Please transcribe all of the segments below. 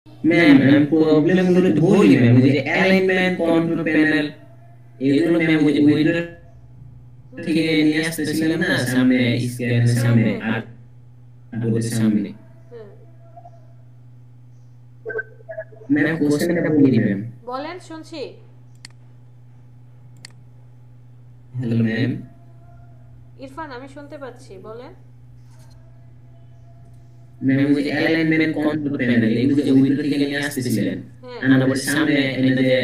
Ma'am প্রবলেমগুলো একটু বলি ম্যাম, ওই যে অ্যালাইনমেন্ট কন্ট্রোল প্যানেল এগুলো ম্যাম ওই যে উইন্ডো থেকে নিয়ে আসতেছিলাম না সামনে, স্ক্রিনের হুম সামনে হুম আর হুম বোর্ডের সামনে। হুম। ম্যাম কোশ্চেনটা বলি ম্যাম। বলেন, শুনছি। Hello ma'am. ইরফান, আমি শুনতে পাচ্ছি, বলেন। ম্যাম ওই যে অ্যালাইনমেন্ট কন্ট্রোল প্যানেল এগুলো যে উইন্ডো থেকে নিয়ে আসতেছিলেন, হ্যাঁ। আনার পরে সামনে এনে যে,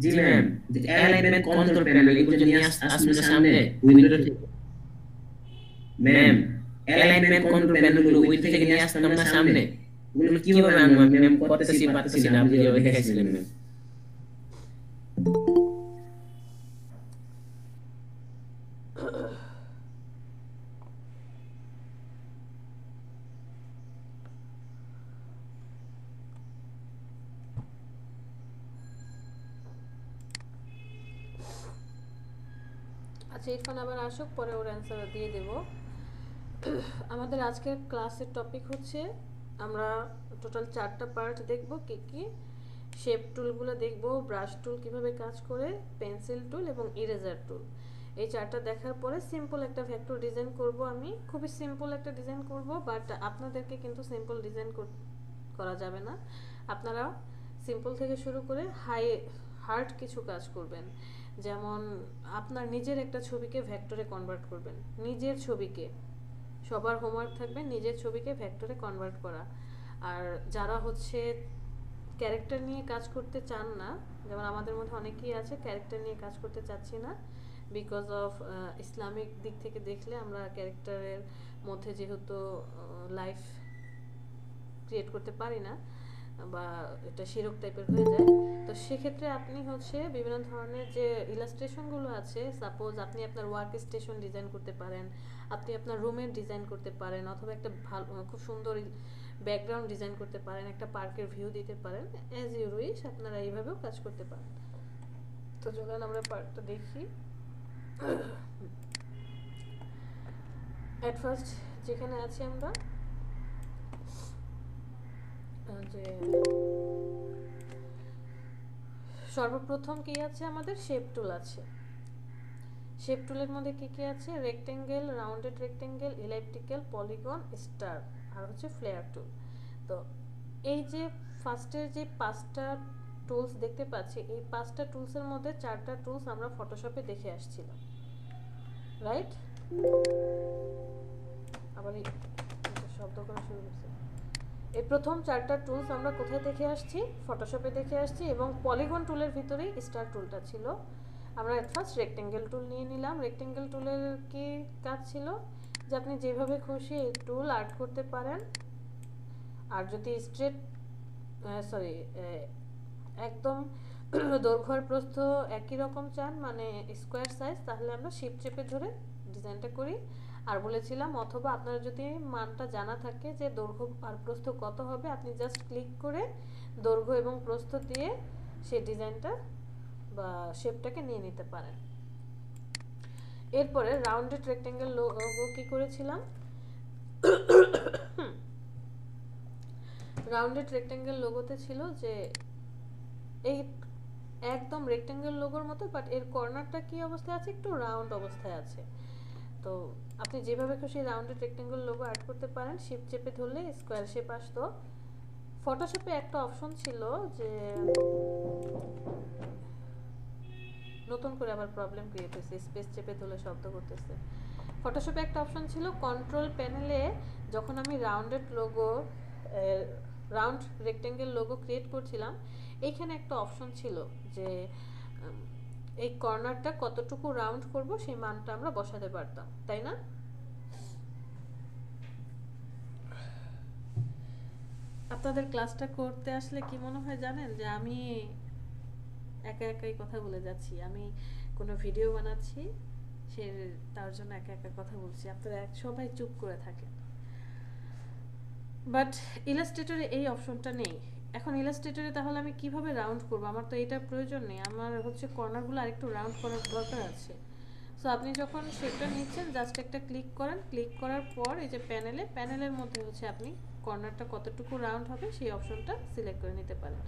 জি ম্যাম, যে অ্যালাইনমেন্ট কন্ট্রোল প্যানেল এগুলো যে নিয়ে আসলো সামনে উইন্ডো থেকে। ম্যাম অ্যালাইনমেন্ট কন্ট্রোল প্যানেল গুলো উইন্ডো থেকে নিয়ে আসতাম না সামনে, ওগুলো কিভাবে আনবো আমি ম্যাম, করতেছি পারতেছি না, আপনি যেভাবে দেখাইছিলেন ম্যাম। আচ্ছা, ইরফান আবার আসুক, পরে ওর অ্যান্সার দিয়ে দেব। আমাদের আজকের ক্লাসের টপিক হচ্ছে, আমরা টোটাল 4টা পার্ট দেখব। কি কি? শেপ টুলগুলো দেখব, ব্রাশ টুল কিভাবে কাজ করে, পেন্সিল টুল এবং ইরেজার টুল। এই 4টা দেখার পরে সিম্পল একটা ভেক্টর ডিজাইন করব। আমি খুবই সিম্পল একটা ডিজাইন করব, বাট আপনাদেরকে কিন্তু সিম্পল ডিজাইন করা যাবে না। আপনারা সিম্পল থেকে শুরু করে হার্ড কিছু কাজ করবেন। যেমন আপনার নিজের একটা ছবিকে ভেক্টরে কনভার্ট করবেন, নিজের ছবিকে। সবার হোমওয়ার্ক থাকবে নিজের ছবিকে ভেক্টরে কনভার্ট করা। আর যারা হচ্ছে ক্যারেক্টার নিয়ে কাজ করতে চান না, যেমন আমাদের মধ্যে অনেকেই আছে ক্যারেক্টার নিয়ে কাজ করতে চাচ্ছি না, বিকজ অফ ইসলামিক দিক থেকে দেখলে আমরা ক্যারেক্টারের মধ্যে যেহেতু লাইফ ক্রিয়েট করতে পারি না, বা এটা শিরক টাইপের হয়ে যায়। তো সেক্ষেত্রে আপনি হচ্ছে বিভিন্ন ধরনের যে ইলাস্ট্রেশনগুলো আছে, সাপোজ আপনি আপনার ওয়ার্ক স্টেশন ডিজাইন করতে পারেন, আপনি আপনার রুমের ডিজাইন করতে পারেন, অথবা একটা ভালো খুব সুন্দর ব্যাকগ্রাউন্ড ডিজাইন করতে পারেন, একটা পার্কের ভিউ দিতে পারেন। অ্যাজ ইউ উইশ আপনারা এইভাবেও কাজ করতে পারেন। তো চলুন আমরা পার্টটা দেখি। অ্যাট ফার্স্ট যেখানে আছি আমরা, যে সর্বপ্রথম কি আছে, আমাদের শেপ টুল আছে। শেপ টুলের মধ্যে কি কি আছে? Rectangle, rounded rectangle, elliptical, polygon, star, আর হচ্ছে ফ্লেয়ার টুল। তো এই যে ফার্স্টের যে 5টা টুলস দেখতে পাচ্ছি, এই 5টা টুলসের মধ্যে 4টা টুলস আমরা ফটোশপে দেখে আসছিলাম, রাইট? আবার শব্দ করা শুরু করছে। এই প্রথম 4টা টুলস আমরা কোথায় দেখে আসছি? ফটোশপে দেখে আসছি, এবং পলিগন টুলের ভিতরেই স্টার টুলটা ছিল। আমরা এট ফার্স্ট রেক্টেঙ্গেল টুল নিয়ে নিলাম। রেক্টেঙ্গেল টুলের কি কাজ ছিল? যে আপনি যেভাবে খুশি এই টুল আর্ট করতে পারেন। আর যদি স্ট্রেট, সরি, একদম দৈর্ঘ্য আর প্রস্থ একই রকম চান, মানে স্কোয়ার সাইজ, তাহলে আমরা শিফট চেপে ধরে ডিজাইনটা করি। আর বলেছিলাম, অথবা আপনার যদি মানটা জানা থাকে যে দৈর্ঘ্য আর প্রস্থ কত হবে, আপনি জাস্ট ক্লিক করে দৈর্ঘ্য এবং প্রস্থ দিয়ে সেই ডিজাইনটা বা শেপটাকে নিয়ে নিতে পারেন। এরপরে রাউন্ডেড রেক্টেঙ্গেল লোগো কি করেছিলাম? রাউন্ডেড রেক্টেঙ্গেল লোগোতে ছিল যে এই একদম রেক্টেঙ্গেল লোগোর মতো, বাট এর কর্নারটা কি অবস্থায় আছে? একটু রাউন্ড অবস্থায় আছে। তো আপনি যেভাবে খুশি রাউন্ডেড রেক্টেঙ্গেল লোগো অ্যাড করতে পারেন। শিফট চেপে ধরলে স্কোয়ার শেপ আসতো। ফটোশপে একটা অপশন ছিল যে, নতুন করে আবার প্রবলেম ক্রিয়েট হয়েছে, স্পেস চেপে ধরলে শব্দ করতেছে। ফটোশপে একটা অপশন ছিল কন্ট্রোল প্যানেলে, যখন আমি rounded logo, round rectangle logo create করছিলাম, এইখানে একটা অপশন ছিল যে এই কর্নারটা কতটুকু রাউন্ড করব সেই মানটা আমরা বসাতে পারতাম, তাই না? আপনাদের ক্লাসটা করতে আসলে কি মনে হয় জানেন, যে আমি একা একাই কথা বলে যাচ্ছি। আমি কোনো ভিডিও বানাচ্ছি, সে তার জন্য একা একা কথা বলছি, আপনারা সবাই চুপ করে থাকেন। বাট ইলাস্ট্রেটরে এই অপশনটা নেই। এখন ইলাস্ট্রেটরে তাহলে আমি কিভাবে রাউন্ড করব? আমার তো এটার প্রয়োজন নেই, আমার হচ্ছে কর্নারগুলো আরেকটু রাউন্ড করার দরকার আছে। সো আপনি যখন শেপটা নিচ্ছেন, জাস্ট একটা ক্লিক করেন, ক্লিক করার পর এই যে প্যানেলের মধ্যে হচ্ছে আপনি কর্নারটা কতটুকু রাউন্ড হবে সেই অপশনটা সিলেক্ট করে নিতে পারেন।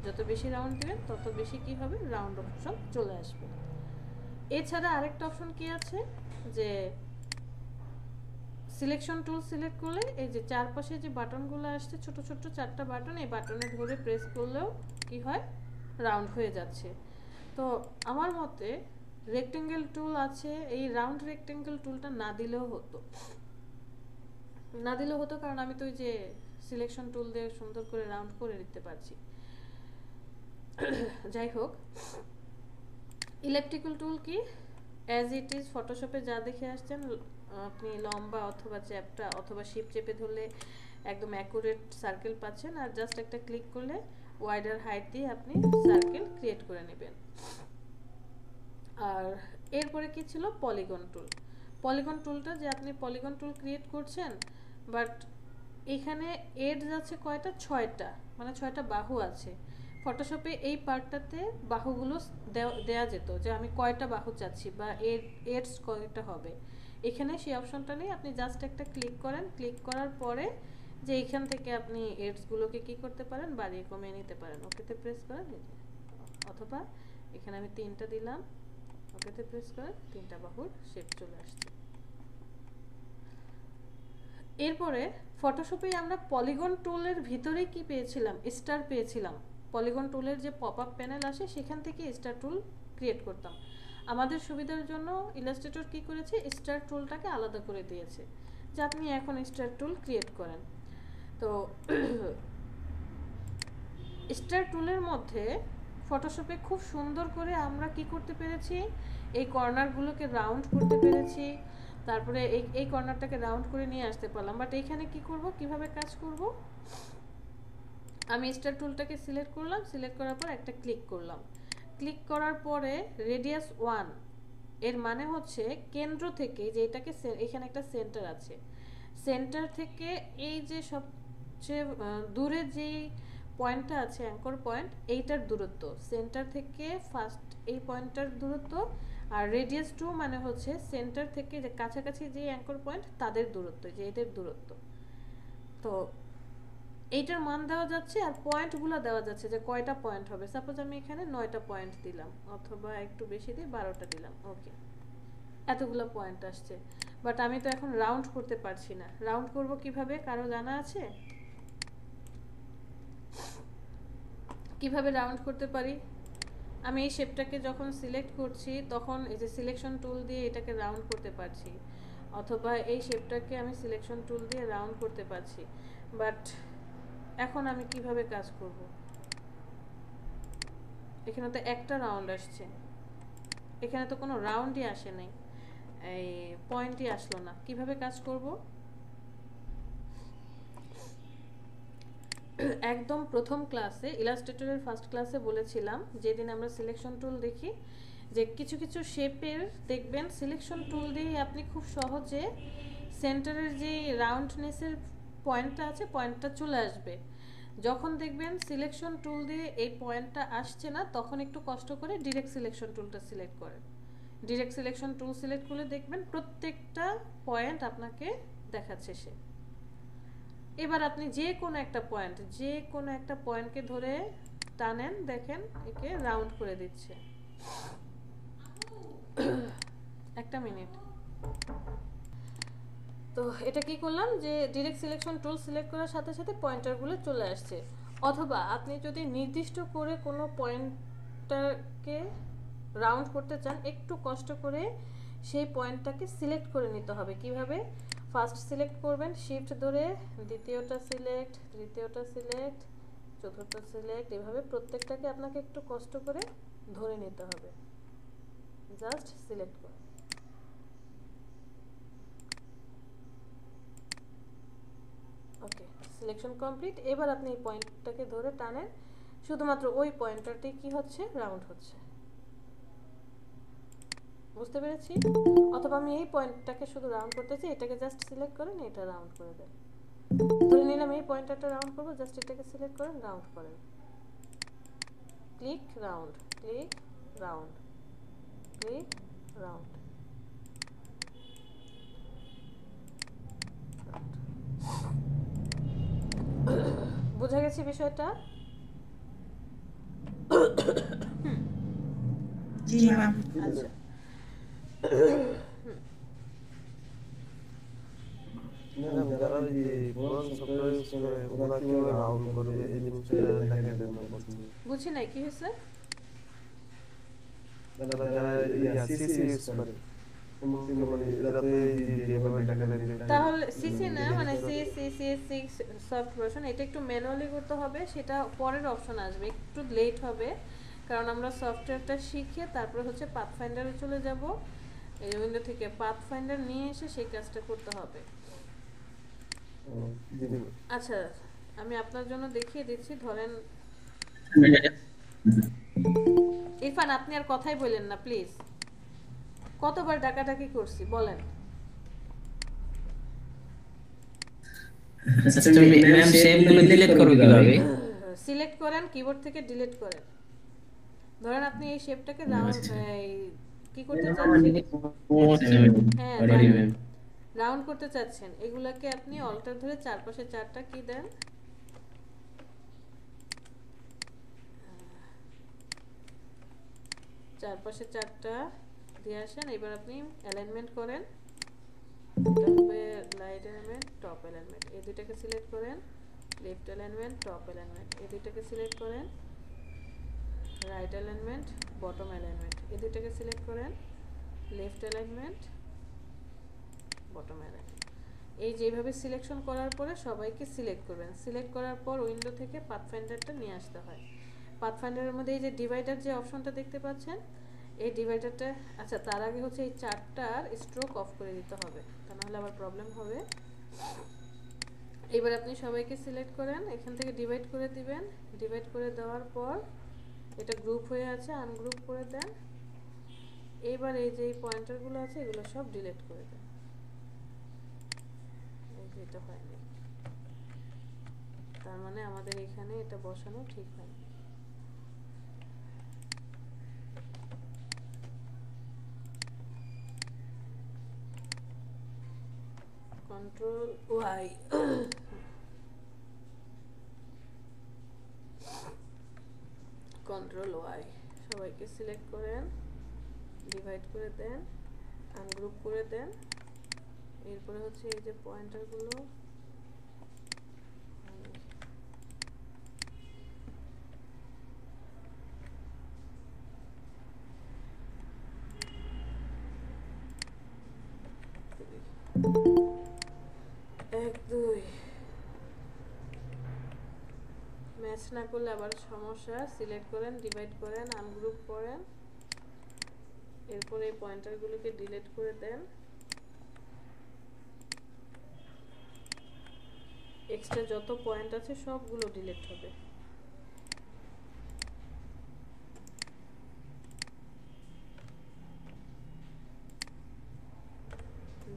যত বেশি রাউন্ড দিবেন তত বেশি কি হবে, রাউন্ড অপশন চলে আসবে। এছাড়া আরেকটা অপশন কি আছে, যে সিলেকশন টুল সিলেক্ট করলে এই যে চারপাশে যে বাটনগুলো আসছে ছোট ছোট 4টা বাটন, এই বাটনে ধরে প্রেস করলেও কি হয়, রাউন্ড হয়ে যাচ্ছে। তো আমার মতে রেক্টেঙ্গেল টুল আছে, এই রাউন্ড রেক্টেঙ্গেল টুলটা না দিলেও হতো, কারণ আমি তো ওই যে সিলেকশন টুল দিয়ে সুন্দর করে রাউন্ড করে নিতে পারছি। যাই হোক, ইলেকট্রিক্যাল টুল কি, অ্যাজ ইট ইজ ফটোশপে যা দেখে আসছেন, আপনি লম্বা অথবা চ্যাপটা অথবা শিপ চেপে ধরলে একদম অ্যাকুরেট সার্কেল পাচ্ছেন, আর জাস্ট একটা ক্লিক করলে ওয়াইডার হাইট দিয়ে আপনি সার্কেল ক্রিয়েট করে নেবেন। আর এরপরে কি ছিল, পলিগন টুল। পলিগন টুলটা যে আপনি পলিগন টুল ক্রিয়েট করছেন, বাট এখানে এডজ আছে কয়টা, 6টা, মানে 6টা বাহু আছে। ফটোশপে এই পার্টটাতে বাহুগুলো দেয়া যেত, যে আমি কয়টা বাহু চাচ্ছি বা এডস কয়টা হবে। এখানে সেই অপশনটা নেই, আপনি জাস্ট একটা ক্লিক করেন, ক্লিক করার পরে যে এখান থেকে আপনি এডসগুলোকে কি করতে পারেন, বাড়িয়ে কমিয়ে নিতে পারেন। ওকেতে প্রেস করেন, অথবা এখানে আমি 3টা দিলাম, ওকেতে প্রেস করেন, 3টা বাহুর শেপ চলে আসছে। এরপরে ফটোশপে আমরা পলিগন টুলের ভিতরে কি পেয়েছিলাম, স্টার পেয়েছিলাম। পলিগন টুলের যে পপ আপ প্যানেল আসে সেখান থেকে স্টার টুল ক্রিয়েট করতাম। আমাদের সুবিধার জন্য ইলাস্ট্রেটর কি করেছে, স্টার টুলটাকে আলাদা করে দিয়েছে, যে আপনি এখন স্টার টুল ক্রিয়েট করেন। তো স্টার টুলের মধ্যে ফটোশপে খুব সুন্দর করে আমরা কি করতে পেরেছি, এই কর্নারগুলোকে রাউন্ড করতে পেরেছি, তারপরে এই কর্নারটাকে রাউন্ড করে নিয়ে আসতে পারলাম। বাট এইখানে কি করব, কিভাবে কাজ করব, আমি স্টার টুলটাকে সিলেক্ট করলাম, সিলেক্ট করার পর একটা ক্লিক করলাম, ক্লিক করার পরে রেডিয়াস 1, এর মানে হচ্ছে কেন্দ্র থেকে, যে এটাকে এখানে একটা সেন্টার আছে, সেন্টার থেকে এই যে সবচেয়ে দূরে যেই পয়েন্টটা আছে অ্যাঙ্কর পয়েন্ট, এইটার দূরত্ব, সেন্টার থেকে ফার্স্ট এই পয়েন্টটার দূরত্ব, আর রেডিয়াস 2 মানে হচ্ছে সেন্টার থেকে যে কাছাকাছি যে অ্যাঙ্কর পয়েন্ট তাদের দূরত্ব, যে এদের দূরত্ব। তো এইটার মান দেওয়া যাচ্ছে, আর পয়েন্টগুলো দেওয়া যাচ্ছে যে কয়টা পয়েন্ট হবে। সাপোজ আমি এখানে 9টা পয়েন্ট দিলাম, অথবা একটু বেশি দিয়ে 12টা দিলাম, ওকে, এতগুলো পয়েন্ট আসছে। বাট আমি তো এখন রাউন্ড করতে পারছি না। রাউন্ড করব কিভাবে, কারো জানা আছে কিভাবে রাউন্ড করতে পারি? আমি এই শেপটাকে যখন সিলেক্ট করছি তখন এই যে সিলেকশন টুল দিয়ে এটাকে রাউন্ড করতে পারছি, অথবা এই শেপটাকে আমি সিলেকশন টুল দিয়ে রাউন্ড করতে পারছি। বাট এখন আমি কিভাবে কাজ করব, এখানে তো একটা রাউন্ড আসছে, এখানে তো কোনো রাউন্ডই আসে নাই, এই পয়েন্টই আসলো না, কিভাবে কাজ করব? একদম প্রথম ক্লাসে, ইলাস্ট্রেটরের ফার্স্ট ক্লাসে বলেছিলাম, যেদিন আমরা সিলেকশন টুল দেখি, যে কিছু কিছু শেপের দেখবেন সিলেকশন টুল দিয়ে আপনি খুব সহজে সেন্টারের যে রাউন্ডনেসের পয়েন্টটা আছে, পয়েন্টটা চলে আসবে। যখন দেখবেন সিলেকশন টুল দিয়ে এই পয়েন্টটা আসছে না, তখন একটু কষ্ট করে ডিরেক্ট সিলেকশন টুলটা সিলেক্ট করেন। ডিরেক্ট সিলেকশন টুল সিলেক্ট করলে দেখবেন প্রত্যেকটা পয়েন্ট আপনাকে দেখাচ্ছে সে। এবার আপনি যে কোনো একটা পয়েন্টকে ধরে টানেন, দেখেন একে রাউন্ড করে দিচ্ছে। একটা মিনিট। তো এটা কি করলাম, যে ডিরেক্ট সিলেকশন টুল সিলেক্ট করার সাথে সাথে পয়েন্টারগুলো চলে আসছে। অথবা আপনি যদি নির্দিষ্ট করে কোনো পয়েন্টটাকে রাউন্ড করতে চান, একটু কষ্ট করে সেই পয়েন্টটাকে সিলেক্ট করে নিতে হবে। কিভাবে? ফার্স্ট সিলেক্ট করবেন শিফট ধরে, দ্বিতীয়টা সিলেক্ট, তৃতীয়টা সিলেক্ট, চতুর্থ সিলেক্ট, এভাবে প্রত্যেকটাকে আপনাকে একটু কষ্ট করে ধরে নিতে হবে। জাস্ট সিলেক্ট করে, ওকে, সিলেকশন কমপ্লিট। এবার আপনি এই পয়েন্টটাকে ধরে টানেন, শুধুমাত্র ওই পয়েন্টারটি কি হচ্ছে, রাউন্ড হচ্ছে। বুঝতে পেরেছি? অথবা আমি এই পয়েন্টটাকে শুধু রাউন্ড করতে চাই, এটাকে জাস্ট সিলেক্ট করেন, এটা রাউন্ড করে দেন। ধরে নিলাম এই পয়েন্টারটা রাউন্ড করবো, জাস্ট এটাকে সিলেক্ট করেন, রাউন্ড করেন, click round, click round, click round. বোঝা গেছে বিষয়টা? জি ম্যাম। আচ্ছা, ম্যাম যারা এই যে পুরান সফটওয়্যার ইউজ করে ওরা কিভাবে রাউন্ড করে এই জিনিসটা দেখাই দেন না প্রথমে। বুঝি নাই কি হয়েছে। যারা যারা সিসি ইউজ করে মানে এরা তো এই যে যেভাবে দেখা যায় যে তাহলে সিসি না, এই মানে জিনিসটা সি সফট ভার্সন, এটা একটু ম্যানুয়ালি করতে হবে, সেটা পরের অপশন আসবে, একটু লেট হবে, কারণ আমরা সফটওয়্যারটা শিখে তারপরে হচ্ছে পাথফাইন্ডারে চলে যাব, এই উইন্ডো থেকে পাথফাইন্ডার নিয়ে এসে সেই কাজটা করতে হবে। জি ম্যাম। আচ্ছা, আমি আপনার জন্য দেখিয়ে দিচ্ছি। ধরেন ইরফান, আপনি আর কথাই বললেন না প্লিজ। কতবার ডাকাডাকি করছি বলেন। আচ্ছা তুমি ম্যাম সেমগুলো ডিলিট করবে কিভাবে? সিলেক্ট করেন, কিবোর্ড থেকে ডিলিট করেন। ধরেন আপনি এই শেপটাকে কি করতে চাচ্ছেন, হ্যাঁ রাউন্ড করতে চাচ্ছেন, এগুলাকে আপনি অল্টার ধরে চারপাশে চারটা কি দেন, চারপাশে চারটা দিয়ে আসেন। এবার আপনি অ্যালাইনমেন্ট করেন, রাইট অ্যালাইনমেন্ট, টপ অ্যালাইনমেন্ট, এই দুইটাকে সিলেক্ট করেন। লেফট অ্যালাইনমেন্ট, টপ অ্যালাইনমেন্ট, এই দুইটাকে সিলেক্ট করেন। রাইট অ্যালাইনমেন্ট, বটম অ্যালাইনমেন্ট, এই দুইটাকে সিলেক্ট করেন। Left alignment, bottom alignment. এই যেভাবে সিলেকশন করার পরে সবাইকে সিলেক্ট করবেন। সিলেক্ট করার পর উইন্ডো থেকে পাথফাইন্ডারটা নিয়ে আসতে হয়। পাথফাইন্ডারের মধ্যে এই যে ডিভাইডার যে অপশনটা দেখতে পাচ্ছেন, এই ডিভাইডারটা, আচ্ছা তার আগে হচ্ছে এই চারটার স্ট্রোক অফ করে দিতে হবে, তা নাহলে আবার প্রবলেম হবে। এবার আপনি সবাইকে সিলেক্ট করেন, এখান থেকে ডিভাইড করে দিবেন। ডিভাইড করে দেওয়ার পর এটা গ্রুপ হয়ে আছে, আনগ্রুপ করে দেন। এইবার এই যে পয়েন্টারগুলো আছে এগুলো সব ডিলিট করে দেন। এই যে এটা হয়নি, তার মানে আমাদের এখানে এটা বসানো ঠিক হয়নি। কন্ট্রোল ওয়াই, কন্ট্রোল ওয়াই, সবাইকে সিলেক্ট করেন, ডিভাইড করে দেন, আনগ্রুপ করে দেন। এরপরে হচ্ছে এই যে পয়েন্টারগুলো, এক দুই ম্যাচ না করলে আবার সমস্যা। সিলেক্ট করেন, ডিভাইড করেন, আনগ্রুপ করেন, এরপরে এই পয়েন্টারগুলোকে ডিলিট করে দেন। এক্সট্রা যত পয়েন্ট আছে সবগুলো ডিলিট হবে।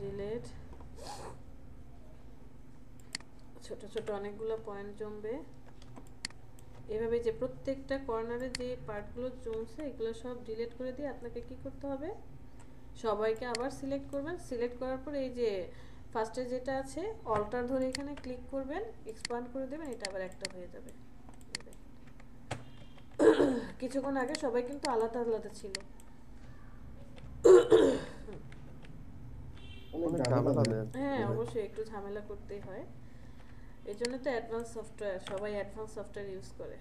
ডিলিট, ছোট ছোট অনেকগুলো পয়েন্ট জমবে। এভাবে যে প্রত্যেকটা কর্নারে যে পার্টগুলো জমছে এগুলো সব ডিলিট করে দিয়ে আপনাকে কি করতে হবে, সবাইকে আবার সিলেক্ট করবেন। সিলেক্ট করার পর এই যে ফার্স্টে যেটা আছে অল্টার ধরে এখানে ক্লিক করবেন, এক্সপ্যান্ড করে দেবেন, এটা আবার একটা হয়ে যাবে। কিছুক্ষণ আগে সবাই কিন্তু আলাদা আলাদা ছিল। হ্যাঁ অবশ্যই একটু ঝামেলা করতেই হয়, এই জন্য তো অ্যাডভান্স সফটওয়্যার, সবাই অ্যাডভান্স সফটওয়্যার ইউজ করে।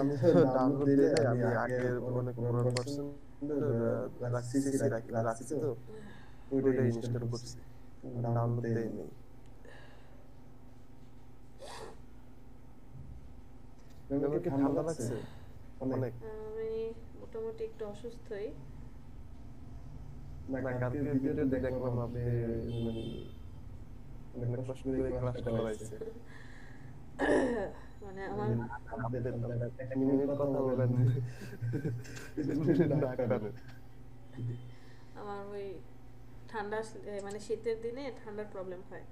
আমি ডাউনলোড দিলে আমি আগের অনেক পুরান ভার্সন রাখছি তো ওইটা ইনস্টল করছি, ডাউনলোড দেই নেই। তোমাকে কি ঠান্ডা লাগছে? অনেক। আমি মোটামুটি একটু অসুস্থই। না কালকে ভিডিওতে দেখলাম আপনি মানে অনেক কষ্ট করে ক্লাসটা করাইছে। মানে আমার এক মিনিট কথা বলবেন ডাক্তার। আমার ওই ঠান্ডা মানে শীতের দিনে ঠান্ডার প্রবলেম হয়।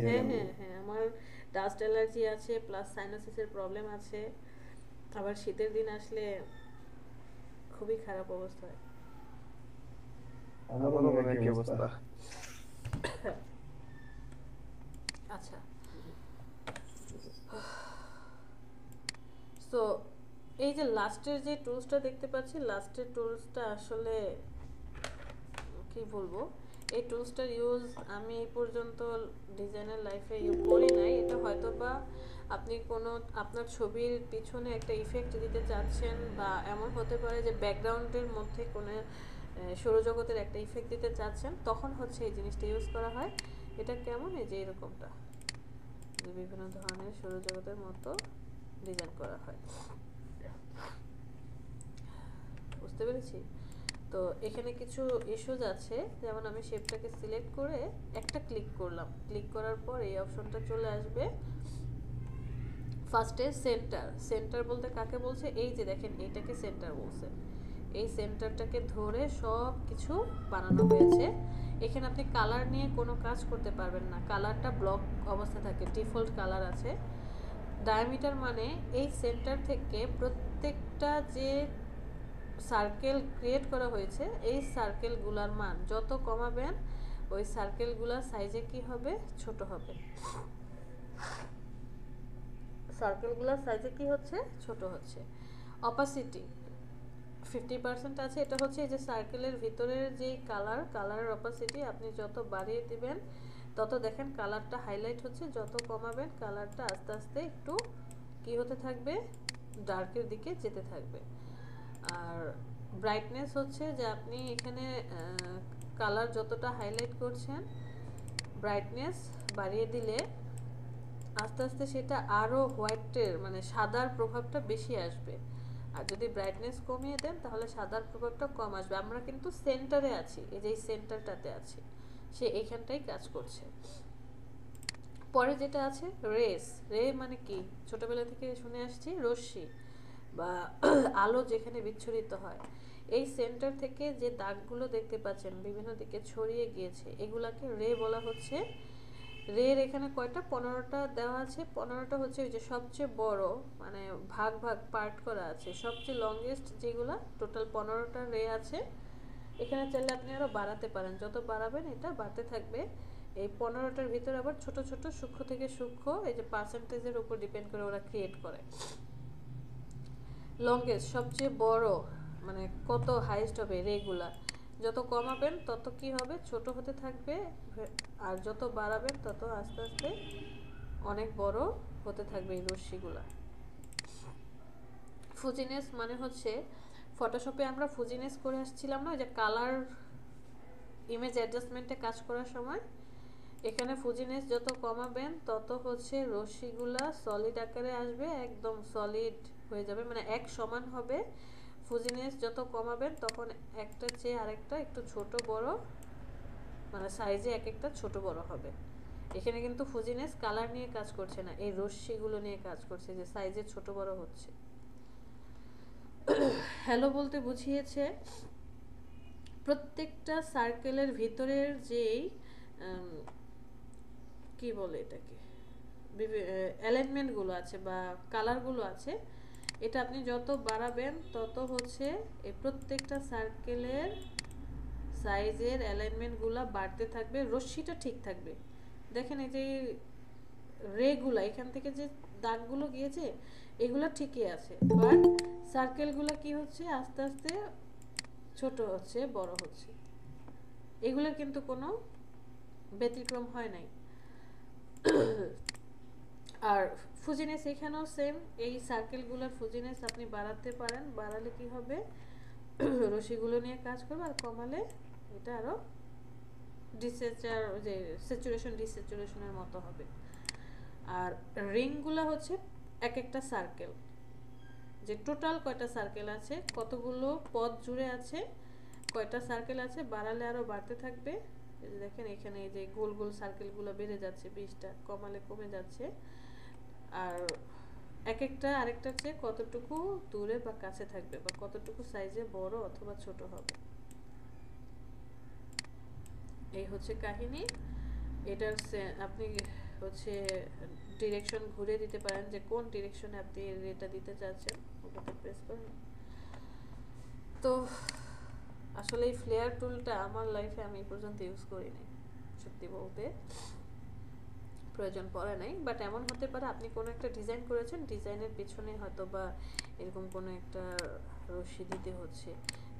হ্যাঁ হ্যাঁ হ্যাঁ, আমার ডাস্ট অ্যালার্জি আছে, প্লাস সাইনাসিসের প্রবলেম আছে, আবার শীতের দিন আসলে খুবই খারাপ অবস্থা হয়। আমারও মনে হয় কি অবস্থা। আচ্ছা, সো এই যে লাস্টের যে টুলসটা দেখতে পাচ্ছি, লাস্টের টুলসটা আসলে কি বলবো, এই টুলসটার ইউজ আমি এই পর্যন্ত ডিজাইনার লাইফে ইউজ করি নাই। এটা হয়তো বা আপনি কোনো আপনার ছবির পিছনে একটা ইফেক্ট দিতে চাচ্ছেন, বা এমন হতে পারে যে ব্যাকগ্রাউন্ডের মধ্যে কোনো সৌরজগতের একটা ইফেক্ট দিতে চাচ্ছেন, তখন হচ্ছে এই জিনিসটা ইউজ করা হয়। এটা কেমন, এই যে এরকমটা, যে বিভিন্ন ধরনের সৌরজগতের মতো ডিজাইন করা হয়, বুঝতে পেরেছি। তো এখানে কিছু ইস্যুজ আছে, যেমন আমি শেপটাকে সিলেক্ট করে একটা ক্লিক করলাম, ক্লিক করার পর এই অপশনটা চলে আসবে। ফার্স্টে সেন্টার, সেন্টার বলতে কাকে বলছে, এই যে দেখেন এইটাকে সেন্টার বলছে। এই সেন্টারটাকে ধরে সব কিছু বানানো হয়েছে। এখানে আপনি কালার নিয়ে কোনো কাজ করতে পারবেন না, কালারটা ব্লক অবস্থা থাকে, ডিফল্ট কালার আছে। ডায়ামিটার মানে এই সেন্টার থেকে প্রত্যেকটা যে সার্কেল ক্রিয়েট করা হয়েছে, এই সার্কেলগুলোর মান যত কমাবেন ওই সার্কেলগুলোর সাইজে কি হবে, ছোট হবে। সার্কেলগুলোর সাইজে কি হচ্ছে, ছোট হচ্ছে। অপাসিটি 50% আছে, এটা হচ্ছে এই যে সার্কেলের ভিতরের যে কালারের অপাসিটি আপনি যত বাড়িয়ে দিবেন তত দেখেন কালারটা হাইলাইট হচ্ছে, যত কমাবেন কালারটা আস্তে আস্তে একটু কি হতে থাকবে, ডার্কের দিকে যেতে থাকবে। আর ব্রাইটনেস হচ্ছে যে আপনি এখানে কালার যতটা হাইলাইট করছেন, ব্রাইটনেস বাড়িয়ে দিলে আস্তে আস্তে সেটা আরও হোয়াইটের মানে সাদার প্রভাবটা বেশি আসবে। আর যদি ব্রাইটনেস কমিয়ে দেন তাহলে সাদার প্রভাবটা কম আসবে। আমরা কিন্তু সেন্টারে আছি, এই যে সেন্টারটাতে আছি, সে এইখানটাই কাজ করছে। পরে যেটা আছে রেস, রে মানে কি, ছোটবেলা থেকে শুনে আসছি, রশ্মি বা আলো যেখানে বিচ্ছুরিত হয়। এই সেন্টার থেকে যে দাগগুলো দেখতে পাচ্ছেন বিভিন্ন দিকে ছড়িয়ে গিয়েছে, এগুলাকে রে বলা হচ্ছে। রের এখানে কয়টা, 15টা দেওয়া আছে। 15টা হচ্ছে ওই যে সবচেয়ে বড়, মানে ভাগ ভাগ পার্ট করা আছে, সবচেয়ে লংগেস্ট যেগুলা, টোটাল 15টা রে আছে। এখানে চাইলে আপনি আরও বাড়াতে পারেন, যত বাড়াবেন এটা বাড়তে থাকবে। এই 15টার ভিতরে আবার ছোট ছোট সূক্ষ্ম থেকে সূক্ষ্ম, এই যে পার্সেন্টেজের উপর ডিপেন্ড করে ওরা ক্রিয়েট করে। লংগেস্ট সবচেয়ে বড়, মানে কত হাইস্ট হবে রেগুলার, যত কমাবেন তত কি হবে, ছোট হতে থাকবে। আর যত বাড়াবেন তত আস্তে আস্তে অনেক বড় হতে থাকবে এই রশ্মিগুলা। ফুজিনেস মানে হচ্ছে, ফটোশপে আমরা ফুজিনেস করে আসছিলাম না, যে কালার ইমেজ অ্যাডজাস্টমেন্টে কাজ করার সময়, এখানে ফুজিনেস যত কমাবেন তত হচ্ছে রশ্মিগুলা সলিড আকারে আসবে, একদম সলিড হয়ে যাবে, মানে এক সমান হবে। ফুজিনেস যত কমাবেন তখন একটা চেয়ে আরেকটা একটু ছোট বড়, মানে সাইজে এক একটা ছোট বড় হবে। এখানে কিন্তু ফুজিনেস কালার নিয়ে কাজ করছে না, এই রশ্মিগুলো নিয়ে কাজ করছে, যে সাইজে ছোট বড় হচ্ছে। হ্যালো বলতে বুঝিয়েছে প্রত্যেকটা সার্কেলের ভিতরের যেই কি বলে এটাকে, অ্যালাইনমেন্টগুলো আছে বা কালারগুলো আছে, এটা আপনি যত বাড়াবেন তত হচ্ছে এই প্রত্যেকটা সার্কেলের সাইজের অ্যালাইনমেন্টগুলো বাড়তে থাকবে, রশ্মিটা ঠিক থাকবে। দেখেন এই যে রেগুলা এখান থেকে যে দাগগুলো গিয়েছে এগুলো ঠিকই আছে, বাট সার্কেলগুলো কি হচ্ছে আস্তে আস্তে ছোট হচ্ছে, বড় হচ্ছে। এগুলোর কিন্তু কোনো ব্যতিক্রম হয় নাই। আর ফুজিনেস এখানেও সেম, এই সার্কেলগুলোর ফুজিনেস আপনি বাড়াতে পারেন, বাড়ালে কি হবে, রশ্মিগুলো নিয়ে কাজ করবে, আর কমালে এটা আরও ডিসেচার, যে স্যাচুরেশন ডিস্যাচুরেশনের মতো হবে। আর রিংগুলো হচ্ছে এক একটা সার্কেল, যে টোটাল কয়টা সার্কেল আছে, কতগুলো পথ জুড়ে আছে, কয়টা সার্কেল আছে, বাড়ালে আরও বাড়তে থাকবে। এই যে দেখেন এখানে এই যে গোল গোল সার্কেলগুলো বেড়ে যাচ্ছে, 20টা, কমালে কমে যাচ্ছে। আর এক একটা আরেকটার চেয়ে কতটুকু দূরে বা কাছে থাকবে, বা কতটুকু সাইজে বড় অথবা ছোট হবে, এই হচ্ছে কাহিনী। এটার আপনি হচ্ছে ডিরেকশন ঘুরে দিতে পারেন, যে কোন ডিরেকশনে আপনি এটা দিতে চাচ্ছেন, ওটাতে প্রেস করেন। তো আসলে এই ফ্লেয়ার টুলটা আমার লাইফে আমি এই পর্যন্ত ইউজ করি নাই, সত্যি বলতে প্রয়োজন পড়ে নাই, বাট এমন হতে পারে আপনি কোনো একটা ডিজাইন করেছেন, ডিজাইনের পিছনে হয়তো বা এরকম কোনো একটা রশ্মি দিতে হচ্ছে,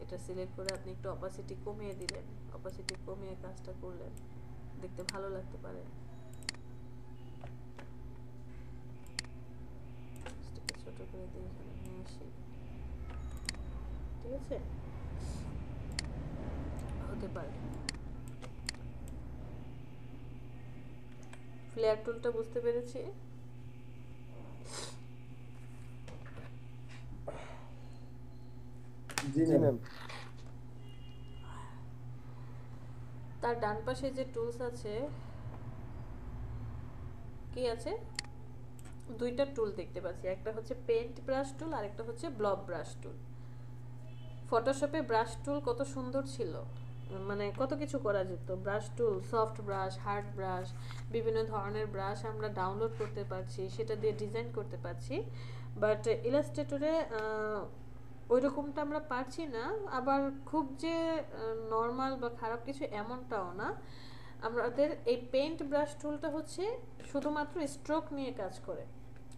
এটা সিলেক্ট করে আপনি একটু অপাসিটি কমিয়ে দিলেন, অপাসিটি কমিয়ে কাজটা করলেন, দেখতে ভালো লাগতে পারে। ছোট করে দিয়ে এখানে নিয়ে আসি, ঠিক আছে, হতে পারে। ফ্লেয়ার টুলটা বুঝতে পেরেছি। জি ম্যাম। তার ডান পাশে যে টুলস আছে, কি আছে, দুইটা টুল দেখতে পাচ্ছি, একটা হচ্ছে পেইন্ট ব্রাশ টুল আর একটা হচ্ছে ব্লব ব্রাশ টুল। ফটোশপে ব্রাশ টুল কত সুন্দর ছিল, মানে কত কিছু করা যেত। ব্রাশ টুল, সফট ব্রাশ, হার্ড ব্রাশ, বিভিন্ন ধরনের ব্রাশ আমরা ডাউনলোড করতে পারছি, সেটা দিয়ে ডিজাইন করতে পারছি। বাট ইলাস্ট্রেটরে ওই রকমটা আমরা পারছি না। আবার খুব যে নর্মাল বা খারাপ কিছু এমনটাও না। আমাদের এই পেইন্ট ব্রাশ টুলটা হচ্ছে শুধুমাত্র স্ট্রোক নিয়ে কাজ করে।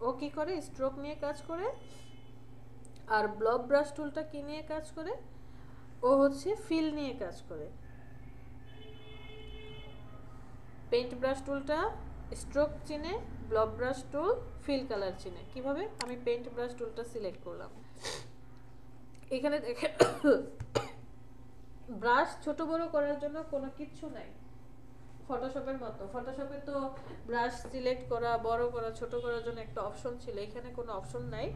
ও কি করে? স্ট্রোক নিয়ে কাজ করে। আর ব্লব ব্রাশ টুলটা কি নিয়ে কাজ করে? ও হচ্ছে ফিল নিয়ে কাজ করে। পেইন্ট ব্রাশ টুলটা স্ট্রোক চিনে, ব্লব ব্রাশ টুল ফিল কালার চিনে। কিভাবে? আমি পেইন্ট ব্রাশ টুলটা সিলেক্ট করলাম, এখানে দেখে ব্রাশ ছোট বড় করার জন্য কোনো কিচ্ছু নাই ফটোশপের মতো। ফটোশপে তো ব্রাশ সিলেক্ট করা, বড় করা, ছোট করার জন্য একটা অপশন ছিল, এখানে কোনো অপশন নাই।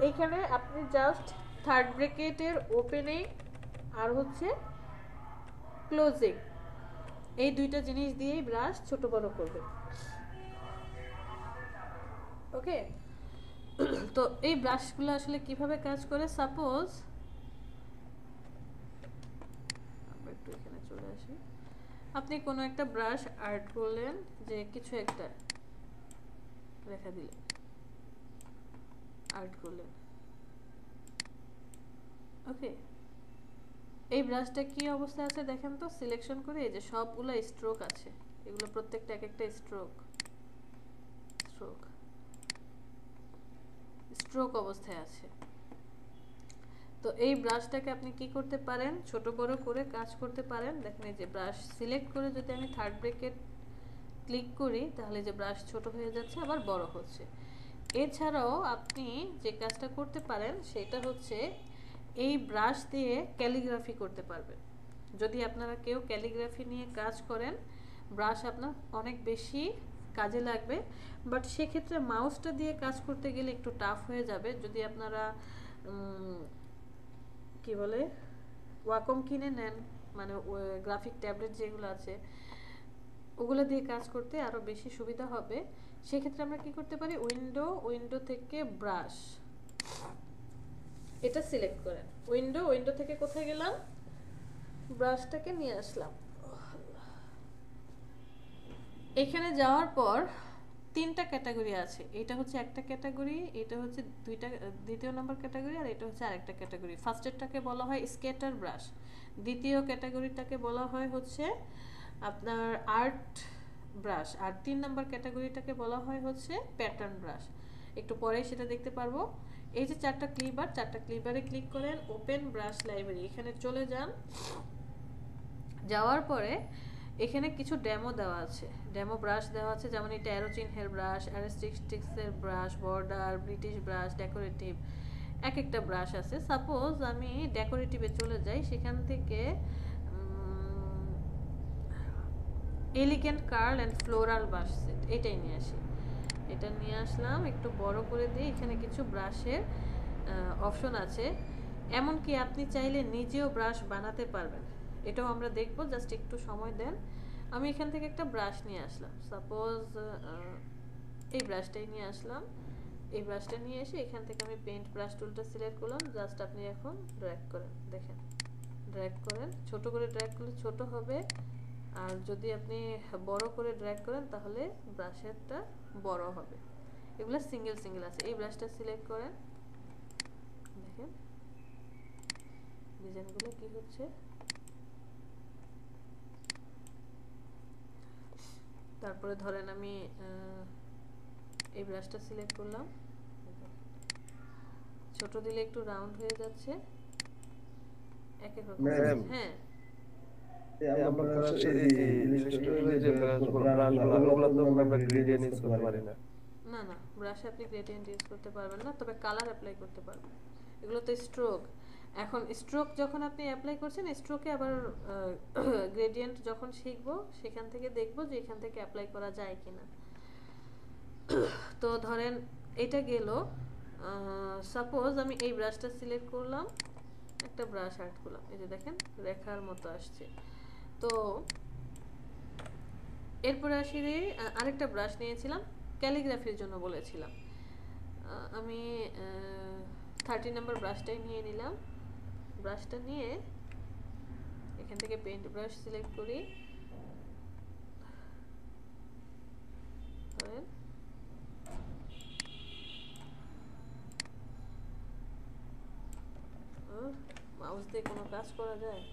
এইখানে আপনি জাস্ট থার্ড ব্র্যাকেটের ওপেনিং আর হচ্ছে ক্লোজিং, এই দুইটা জিনিস দিয়েই ব্রাশ ছোট বড় করবে। ওকে, তো এই ব্রাশগুলো আসলে কিভাবে কাজ করে? সাপোজ আমরা একটু এখানে চলে আসি, আপনি কোনো একটা ব্রাশ আর্ট করলেন, যে কিছু একটা রেখা দিলেন, আর্ট করলেন। ওকে, এই ব্রাশটা কি অবস্থায় আছে দেখেন তো, সিলেকশন করে। এই যে সবগুলো স্ট্রোক আছে, এগুলো প্রত্যেকটা এক একটা স্ট্রোক, স্ট্রোক স্ট্রোক অবস্থায় আছে। তো এই ব্রাশটাকে আপনি কি করতে পারেন? ছোট বড় করে কাজ করতে পারেন। দেখেন এই যে ব্রাশ সিলেক্ট করে যদি আমি থার্ড ব্র্যাকেট ক্লিক করি, তাহলে যে ব্রাশ ছোট হয়ে যাচ্ছে আবার বড় হচ্ছে। এছাড়াও আপনি যে কাজটা করতে পারেন সেটা হচ্ছে এই ব্রাশ দিয়ে ক্যালিগ্রাফি করতে পারবেন। যদি আপনারা কেউ ক্যালিগ্রাফি নিয়ে কাজ করেন, ব্রাশ আপনার অনেক বেশি কাজে লাগবে। বাট সেক্ষেত্রে মাউসটা দিয়ে কাজ করতে গেলে একটু টাফ হয়ে যাবে। যদি আপনারা কি বলে ওয়াকম কিনে নেন, মানে গ্রাফিক ট্যাবলেট যেগুলো আছে, ওগুলো দিয়ে কাজ করতে আরও বেশি সুবিধা হবে। সেক্ষেত্রে আমরা কি করতে পারি? উইন্ডো থেকে ব্রাশ, এটা সিলেক্ট করেন। উইন্ডো থেকে কোথায় গেলাম? ব্রাশটাকে নিয়ে আসলাম। এখানে যাওয়ার পর তিনটা ক্যাটাগরি আছে। এটা হচ্ছে একটা ক্যাটাগরি, এটা হচ্ছে দ্বিতীয় নম্বর ক্যাটাগরি, আর এটা হচ্ছে আরেকটা ক্যাটাগরি। ফার্স্টেরটাকে বলা হয় স্কেটার ব্রাশ, দ্বিতীয় ক্যাটাগরিটাকে বলা হয় হচ্ছে আপনার আর্ট ব্রাশ, আর 3 নম্বর ক্যাটাগরিটাকে বলা হয় হচ্ছে প্যাটার্ন ব্রাশ। একটু পরে সেটা দেখতে পারবো। এই যে চারটা ক্লিবারে ক্লিক করেন, ওপেন ব্রাশ লাইব্রেরি, এখানে চলে যান। যাওয়ার পরে এখানে কিছু ডেমো দেওয়া আছে, ডেমো ব্রাশ দেওয়া আছে, যেমন এটা অ্যারো চিহ্নের ব্রাশ, অ্যারোস্টিক্সের brush, border, British brush, decorative, এক একটা ব্রাশ আছে। সাপোজ আমি ডেকোরেটিভে চলে যাই, সেখান থেকে elegant curl and floral brush set, এটাই নিয়ে আসি। এটা নিয়ে আসলাম, একটু বড় করে দিই। এখানে কিছু ব্রাশের অপশন আছে, এমনকি আপনি চাইলে নিজেও ব্রাশ বানাতে পারবেন, এটাও আমরা দেখবো। জাস্ট একটু সময় দেন। আমি এখান থেকে একটা ব্রাশ নিয়ে আসলাম, সাপোজ এই ব্রাশটাই নিয়ে আসলাম। এই ব্রাশটা নিয়ে এসে এখান থেকে আমি পেইন্ট ব্রাশ টুলটা সিলেক্ট করলাম। জাস্ট আপনি এখন ড্র্যাগ করেন, দেখেন ড্র্যাগ করেন, ছোট করে ড্র্যাগ করলে ছোট হবে, আর যদি আপনি বড় করে ড্র্যাগ করেন তাহলে ব্রাশেরটা বড় হবে। এগুলো সিঙ্গেল আছে। এই ব্রাশটা সিলেক্ট করেন, দেখেন ডিজাইনগুলো কি হচ্ছে। তারপরে ধরেন আমি এই ব্রাশটা সিলেক্ট করলাম, ছোট দিলে একটু রাউন্ড হয়ে যাচ্ছে, এক এক রকম। হ্যাঁ না না, ব্রাশে আপনি গ্রেডিয়েন্ট ইউজ করতে পারবেন না, তবে কালার অ্যাপ্লাই করতে পারবেন। এগুলো তো স্ট্রোক। এখন স্ট্রোক যখন আপনি অ্যাপ্লাই করছেন, স্ট্রোকে আবার গ্রেডিয়েন্ট যখন শিখবো সেখান থেকে দেখবো যে এখান থেকে অ্যাপ্লাই করা যায় কিনা। তো ধরেন এটা গেল, সাপোজ আমি এই ব্রাশটা সিলেক্ট করলাম, একটা ব্রাশ আর্ট করলাম, এই যে দেখেন রেখার মতো আসছে। তো এরপরে আসি আরেকটা ব্রাশ নিয়েছিলাম, ক্যালিগ্রাফির জন্য বলেছিলাম। আমি 30 নম্বর ব্রাশটাই নিয়ে নিলাম। ব্রাশটা নিয়ে এখান থেকে পেইন্ট ব্রাশ সিলেক্ট করি, ধরেন মাউস দিয়ে কোনো কাজ করা যায়?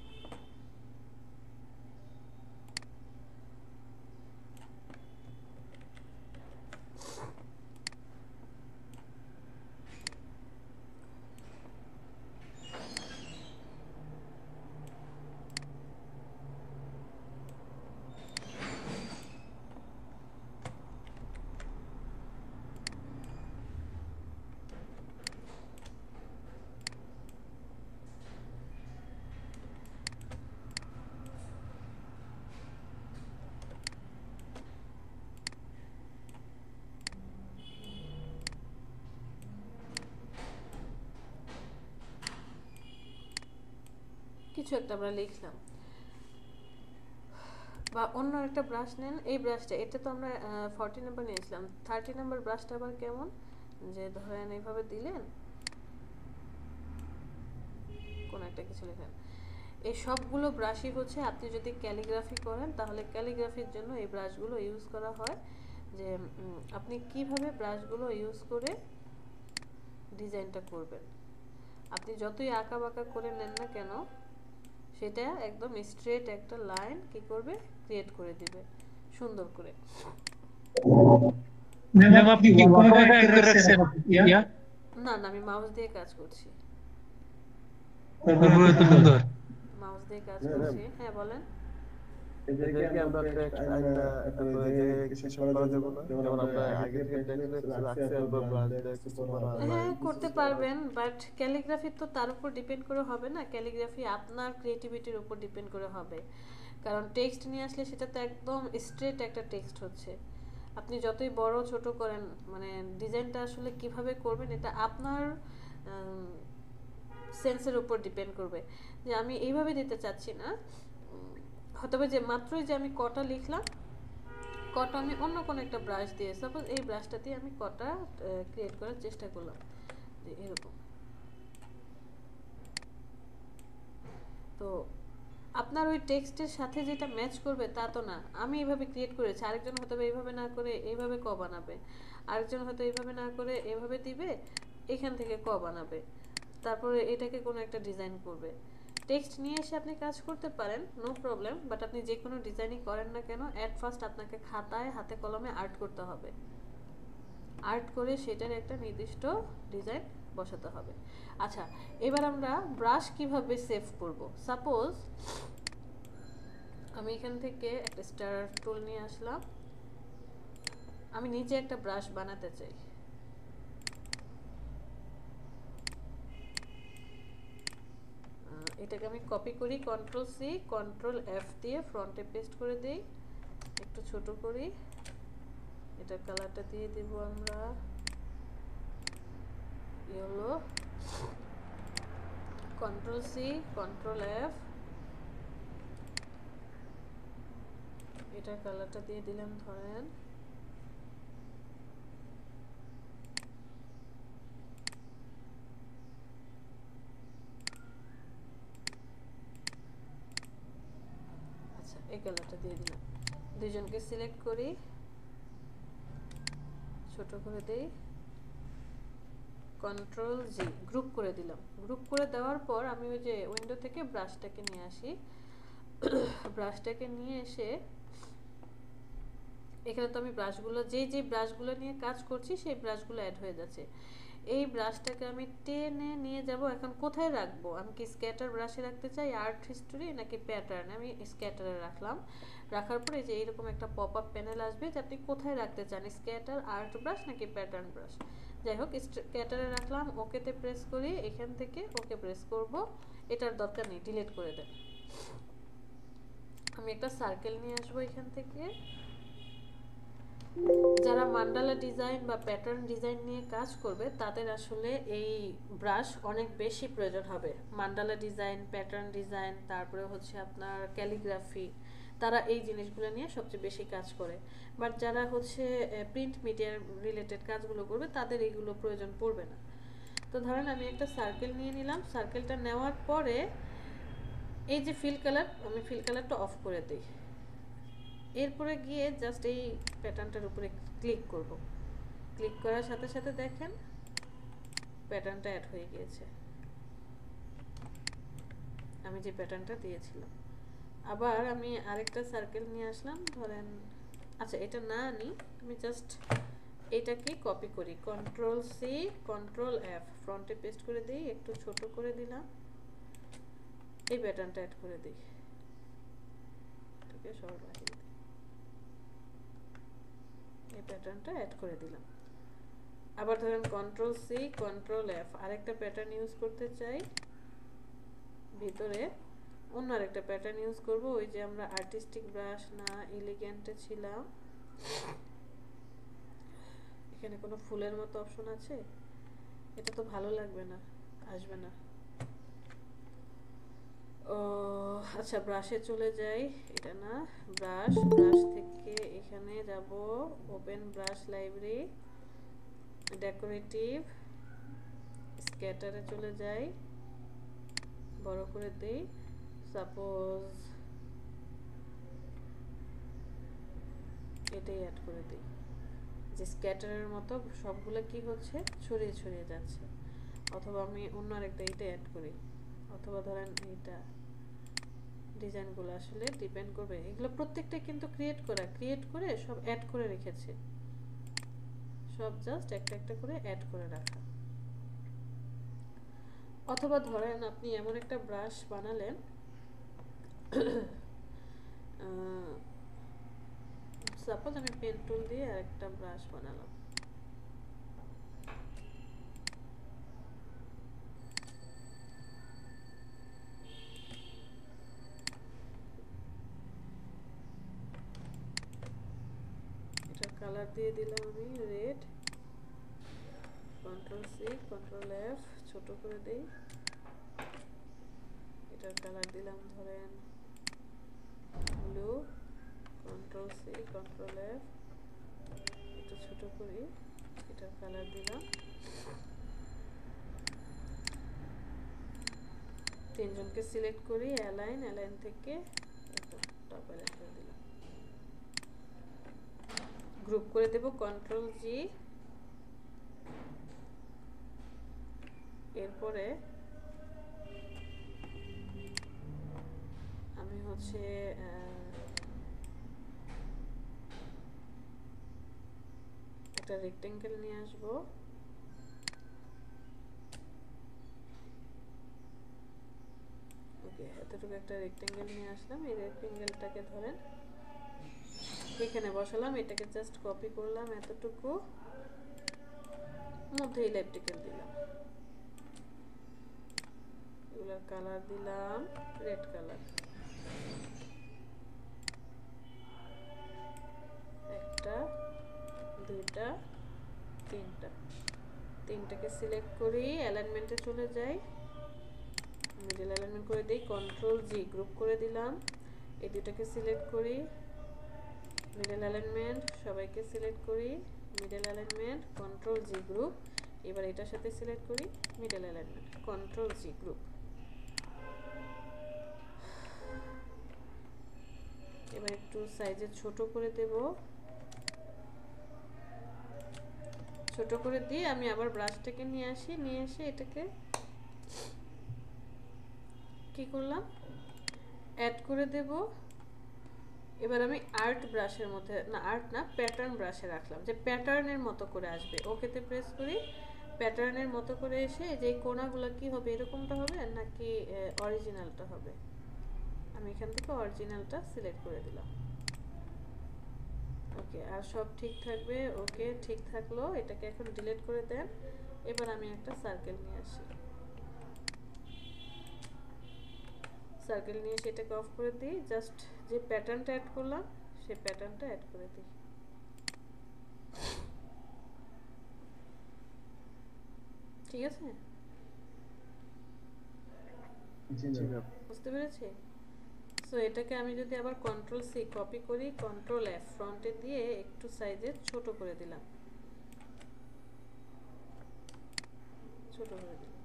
কিছু একটা আমরা লিখলাম, বা অন্য একটা ব্রাশ নেন। এই ব্রাশটা, এটা তো আমরা 40 নাম্বার নিয়েছিলাম। 30 নাম্বার ব্রাশটা আবার কেমন, যে ধরেন এইভাবে দিলেন, কোন একটা কিছু লেখেন। এই সবগুলো ব্রাশই হচ্ছে, আপনি যদি ক্যালিগ্রাফি করেন তাহলে ক্যালিগ্রাফির জন্য এই ব্রাশগুলো ইউজ করা হয়। যে আপনি কিভাবে ব্রাশগুলো ইউজ করে ডিজাইনটা করবেন। আপনি যতই আঁকা বাঁকা করে নেন না কেন, সেটা একদম স্ট্রেট একটা লাইন কি করবে, ক্রিয়েট করে দিবে সুন্দর করে। ম্যাম আপনি কি কোনটা অ্যাড করে রাখছেন? না না, আমি মাউস দিয়ে কাজ করছি, তারপরে তো সুন্দর। মাউস দিয়ে কাজ করছি। হ্যাঁ বলেন। এদেরকে আমরা টেক্সট আইনা তারপরে যে শেষ করা যাবে না, যেমন আমরা আগে থেকে টেক্সট রাখছি তারপর ব্রাশ দিয়ে কিছু করা। হ্যাঁ করতে পারবেন, বাট ক্যালিগ্রাফি তো তার উপর ডিপেন্ড করে হবে না। ক্যালিগ্রাফি আপনার ক্রিয়েটিভিটির উপর ডিপেন্ড করে হবে, কারণ টেক্সট নিয়ে আসলে সেটা তো একদম স্ট্রেট একটা টেক্সট হচ্ছে। আপনি যতই বড় ছোট করেন, মানে ডিজাইনটা আসলে কিভাবে করবেন এটা আপনার সেন্সের উপর ডিপেন্ড করবে। যে আমি এইভাবে দিতে চাচ্ছি না, হয়তো যে মাত্রই যে আমি কটা লিখলাম, কটা আমি অন্য কোনো একটা ব্রাশ দিয়ে, সাপোজ এই ব্রাশটা দিয়ে আমি কটা ক্রিয়েট করার চেষ্টা করলাম, যে এরকম। তো আপনার ওই টেক্সটের সাথে যেটা ম্যাচ করবে তা তো না। আমি এইভাবে ক্রিয়েট করেছি, আরেকজন হয়তো এইভাবে না করে এইভাবে ক বানাবে, আরেকজন হয়তো এইভাবে না করে এইভাবে দিবে, এখান থেকে ক বানাবে, তারপরে এটাকে কোনো একটা ডিজাইন করবে। টেক্সট নিয়ে এসে আপনি কাজ করতে পারেন, নো প্রবলেম, বাট আপনি যে কোনো ডিজাইনই করেন না কেন, অ্যাট ফার্স্ট আপনাকে খাতায় হাতে কলমে আর্ট করতে হবে। আর্ট করে সেটার একটা নির্দিষ্ট ডিজাইন বসাতে হবে। আচ্ছা, এবার আমরা ব্রাশ কিভাবে সেভ করব। সাপোজ আমি এখান থেকে একটা স্টার টুল নিয়ে আসলাম, আমি নিচে একটা ব্রাশ বানাতে চাই। এটাকে আমি কপি করি, কন্ট্রোল সি কন্ট্রোল এফ দিয়ে ফ্রন্টে পেস্ট করে দেই, একটু ছোট করি, এটা কালারটা দিয়ে দেব আমরা yellow, control C control F, এটা কালারটা দিয়ে দিলাম ধরেন এই কালারটা দিয়ে দিলাম। দুইজনকে সিলেক্ট করি, ছোট করে দেই, কন্ট্রোল জি, গ্রুপ করে দিলাম। গ্রুপ করে দেওয়ার পর আমি ওই যে উইন্ডো থেকে ব্রাশটাকে নিয়ে আসি, ব্রাশটাকে নিয়ে এসে এখানে তো আমি ব্রাশগুলো যে ব্রাশগুলো নিয়ে কাজ করছি সেই ব্রাশগুলো অ্যাড হয়ে যাচ্ছে। এই ব্রাশটাকে আমি টেনে নিয়ে যাব। এখন কোথায় রাখবো? আমি কি স্ক্যাটার ব্রাশে রাখতে চাই, আর্ট হিস্টোরি নাকি প্যাটার্ন? আমি স্ক্যাটারে রাখলাম। রাখার পরে যে এইরকম একটা পপ আপ প্যানেল আসবে যে আপনি কোথায় রাখতে চান, স্ক্যাটার, আর্ট ব্রাশ নাকি প্যাটার্ন ব্রাশ। যাই হোক, স্ক্যাটারে রাখলাম, ওকেতে প্রেস করি, এখান থেকে ওকে প্রেস করব। এটার দরকার নেই, ডিলিট করে দেন। আমি একটা সার্কেল নিয়ে আসবো এখান থেকে। যারা মান্ডালা ডিজাইন বা প্যাটার্ন ডিজাইন নিয়ে কাজ করবে তাদের আসলে এই ব্রাশ অনেক বেশি প্রয়োজন হবে। মান্ডালা ডিজাইন, প্যাটার্ন ডিজাইন, তারপরে হচ্ছে আপনার ক্যালিগ্রাফি, তারা এই জিনিসগুলো নিয়ে সবচেয়ে বেশি কাজ করে। বাট যারা হচ্ছে প্রিন্ট মিডিয়া রিলেটেড কাজগুলো করবে তাদের এইগুলো প্রয়োজন পড়বে না। তো ধরেন আমি একটা সার্কেল নিয়ে নিলাম। সার্কেলটা নেওয়ার পরে এই যে ফিল কালার, আমি ফিল কালারটা অফ করে দিই। এরপরে গিয়ে জাস্ট এই প্যাটার্নটার উপরে ক্লিক করব। ক্লিক করার সাথে সাথে দেখেন প্যাটার্নটা অ্যাড হয়ে গিয়েছে, আমি যে প্যাটার্নটা দিয়েছিলাম। আবার আমি আরেকটা সার্কেল নিয়ে আসলাম, ধরেন আচ্ছা এটা না আনি, আমি জাস্ট এটাকে কপি করি, কন্ট্রোল সি কন্ট্রোল এফ, ফ্রন্টে পেস্ট করে দিই, একটু ছোট করে দিলাম, এই প্যাটার্নটা অ্যাড করে দিই। ঠিক আছে, সবার বাহিরে দিই, এই প্যাটার্নটা অ্যাড করে দিলাম। আবার ধরেন কন্ট্রোল সি কন্ট্রোল এফ, আরেকটা প্যাটার্ন ইউজ করতে চাই, ভিতরে অন্য আরেকটা প্যাটার্ন ইউজ করব। ওই যে আমরা আর্টিস্টিক ব্রাশ না এলিগেন্টে ছিলাম, এখানে কোনো ফুলের মতো অপশন আছে, এটা তো ভালো লাগবে না, আসবে না। ও আচ্ছা, ব্রাশে চলে যাই, এটা না, ব্রাশ থেকে এখানে যাব, ওপেন ব্রাশ লাইব্রেরি, ডেকোরেটিভ, স্ক্যাটারে চলে যাই, বড় করে দেই, সাপোজ এটাই অ্যাড করে দিই, যে স্ক্যাটারের মতো সবগুলো কি হচ্ছে ছড়িয়ে ছড়িয়ে যাচ্ছে। অথবা আমি অন্য আরেকটা এটা অ্যাড করি, অথবা ধরেন এইটা। ডিজাইনগুলো আসলে ডিপেন্ড করবে, এগুলো প্রত্যেকটা কিন্তু ক্রিয়েট করে সব অ্যাড করে রেখেছে, সব জাস্ট একটা একটা করে অ্যাড করে রাখা। অথবা ধরেন আপনি এমন একটা ব্রাশ বানালেন, সাপোজ আমি পেন টুল দিয়ে আরেকটা ব্রাশ বানালাম, এটার কালার দিয়ে দিলাম আমি red, control C control F, ছোট করে দেই, এটার কালার দিলাম ধরেন blue, control C control F, একটু ছোট করি, এটার কালার দিলাম, তিনজনকে সিলেক্ট করি, অ্যালাইন থেকে টপ অ্যালাইন করে দিলাম, গ্রুপ করে দেব কন্ট্রোল জি। এরপরে আমি হচ্ছে একটা রেক্টেঙ্গেল নিয়ে আসবো, ওকে এতটুকু একটা রেক্টেঙ্গেল নিয়ে আসলাম। এই রেক্টেঙ্গেলটাকে ধরেন এখানে বসালাম, এটাকে জাস্ট কপি করলাম, এতটুকু মধ্যে ইলেকট্রিক্যাল দিলাম, এগুলোর কালার দিলাম রেড কালার, একটা দুইটা তিনটাকে সিলেক্ট করি, অ্যালাইনমেন্টে চলে যাই, মিডল অ্যালাইনমেন্ট করে দিই, কন্ট্রোল জি, গ্রুপ করে দিলাম, এই দুটাকে সিলেক্ট করি, মিডল অ্যালাইনমেন্ট, সবাইকে সিলেক্ট করি, মিডল অ্যালাইনমেন্ট, কন্ট্রোল জি গ্রুপ, এবার এটার সাথে সিলেক্ট করি, মিডল অ্যালাইনমেন্ট, কন্ট্রোল জি গ্রুপ। এবার একটু সাইজে ছোট করে দেব, ছোট করে দিয়ে আমি আবার ব্রাশটাকে নিয়ে এসে এটাকে কি করলাম, অ্যাড করে দেব, এবার আমি আর্ট ব্রাশের মধ্যে, না আর্ট না, প্যাটার্ন ব্রাশে রাখলাম, যে প্যাটার্নের মতো করে আসবে। ওকেতে প্রেস করি, প্যাটার্নের মতো করে এসে যে কোণাগুলো কি হবে, এরকমটা হবে নাকি অরিজিনালটা হবে। আমি এখান থেকে অরিজিনালটা সিলেক্ট করে দিলাম। ওকে, আর সব ঠিক থাকবে। ওকে, ঠিক থাকলো। এটাকে এখন ডিলিট করে দেন। এবার আমি একটা সার্কেল নিয়ে আসি, সার্কেল নিয়ে সেটাকে অফ করে দিই। জাস্ট যে প্যাটার্নটা অ্যাড করলাম সেই প্যাটার্নটা অ্যাড করে দিই। ঠিক আছে, বুঝতে পেরেছি? সো এটাকে আমি যদি আবার কন্ট্রোল সি কপি করি, কন্ট্রোল এফ ফ্রন্টে দিয়ে একটু সাইজে ছোট করে দিলাম, ছোট করে দিলাম।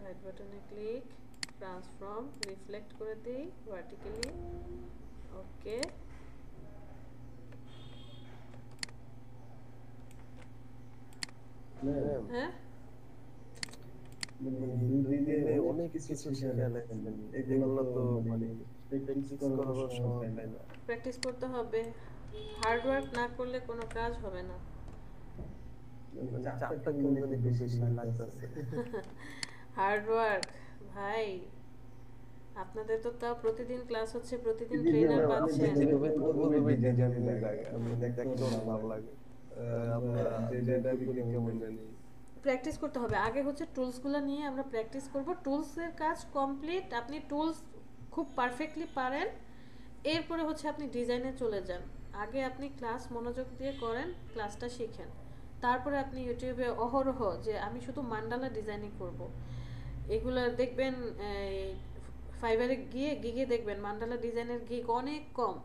রাইট বাটনে ক্লিক, ট্রান্সফর্ম, রিফ্লেক্ট করে দিই ভার্টিক্যালি। ওকে, হ্যাঁ অনেক কিছু শিখে লাগছেন, এগুলো তো মানে প্র্যাকটিস করার সময় পাই না। প্র্যাকটিস করতে হবে, হার্ড ওয়ার্ক না করলে কোনো কাজ হবে না। চাপটা কিন্তু অনেক বেশি লাগতেছে। হার্ড ওয়ার্ক ভাই, আপনাদের তো তাও প্রতিদিন ক্লাস হচ্ছে, প্রতিদিন ট্রেনার পাচ্ছেন। আমি দেখতেও ভালো লাগে। আমরা যেটা করি কেমন জানি। প্র্যাকটিস করতে হবে। আগে হচ্ছে টুলসগুলো নিয়ে আমরা প্র্যাকটিস করব। টুলসের কাজ কমপ্লিট, আপনি টুলস খুব পারফেক্টলি পারেন, এরপরে হচ্ছে আপনি ডিজাইনে চলে যান। আগে আপনি ক্লাস মনোযোগ দিয়ে করেন, ক্লাসটা শিখেন, তারপরে আপনি ইউটিউবে অহরহ যে আমি শুধু মান্ডালা ডিজাইনিং করব, এগুলো দেখবেন। ফাইবারে গিগে দেখবেন মান্ডালা ডিজাইনের গিগ অনেক কম,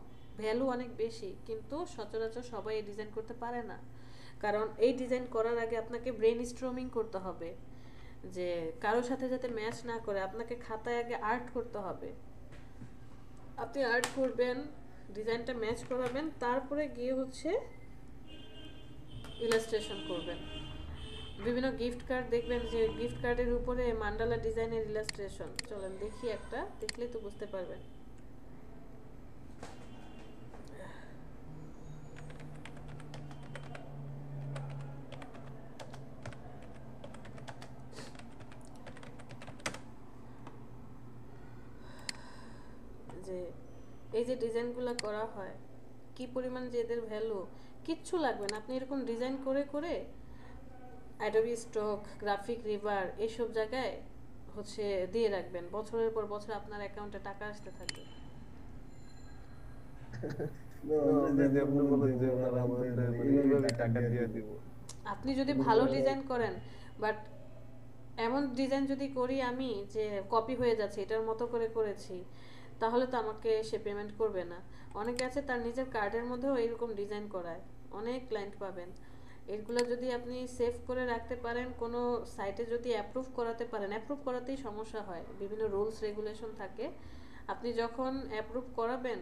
ভ্যালু অনেক বেশি, কিন্তু সচরাচর সবাই এই ডিজাইন করতে পারে না। কারণ এই ডিজাইন করার আগে আপনাকে ব্রেন স্ট্রমিং করতে হবে, যে কারোর সাথে যাতে ম্যাচ না করে আপনাকে খাতায় আগে আর্ট করতে হবে। আপনি আর্ট করবেন, ডিজাইনটা ম্যাচ করাবেন, তারপরে গিয়ে হচ্ছে ইলাস্ট্রেশন করবেন। বিভিন্ন গিফট কার্ড দেখবেন যে গিফট কার্ডের উপরে মান্ডালা ডিজাইনের ইলাস্ট্রেশন। চলেন দেখি একটা, দেখলেই তো বুঝতে পারবেন। যে এই যে ডিজাইনগুলো করা হয়, কি পরিমাণ যে এদের ভ্যালু, কিচ্ছু লাগবে না। আপনি এরকম ডিজাইন করে করে অ্যাডোবি স্টক, গ্রাফিক রিভার এইসব জায়গায় হচ্ছে দিয়ে রাখবেন, বছরের পর বছর আপনার অ্যাকাউন্টে টাকা আসতে থাকবে। আপনি যদি ভালো ডিজাইন করেন, বাট এমন ডিজাইন যদি করি আমি যে কপি হয়ে যাচ্ছে, এটার মতো করে করেছি, তাহলে তো আমাকে সে পেমেন্ট করবে না। অনেকে আছে তার নিজের কার্ডের মধ্যেও এইরকম ডিজাইন করায়, অনেক ক্লায়েন্ট পাবেন। এগুলো যদি আপনি সেভ করে রাখতে পারেন, কোনো সাইটে যদি অ্যাপ্রুভ করাতে পারেন, অ্যাপ্রুভ করাতেই সমস্যা হয়, বিভিন্ন রুলস রেগুলেশন থাকে। আপনি যখন অ্যাপ্রুভ করাবেন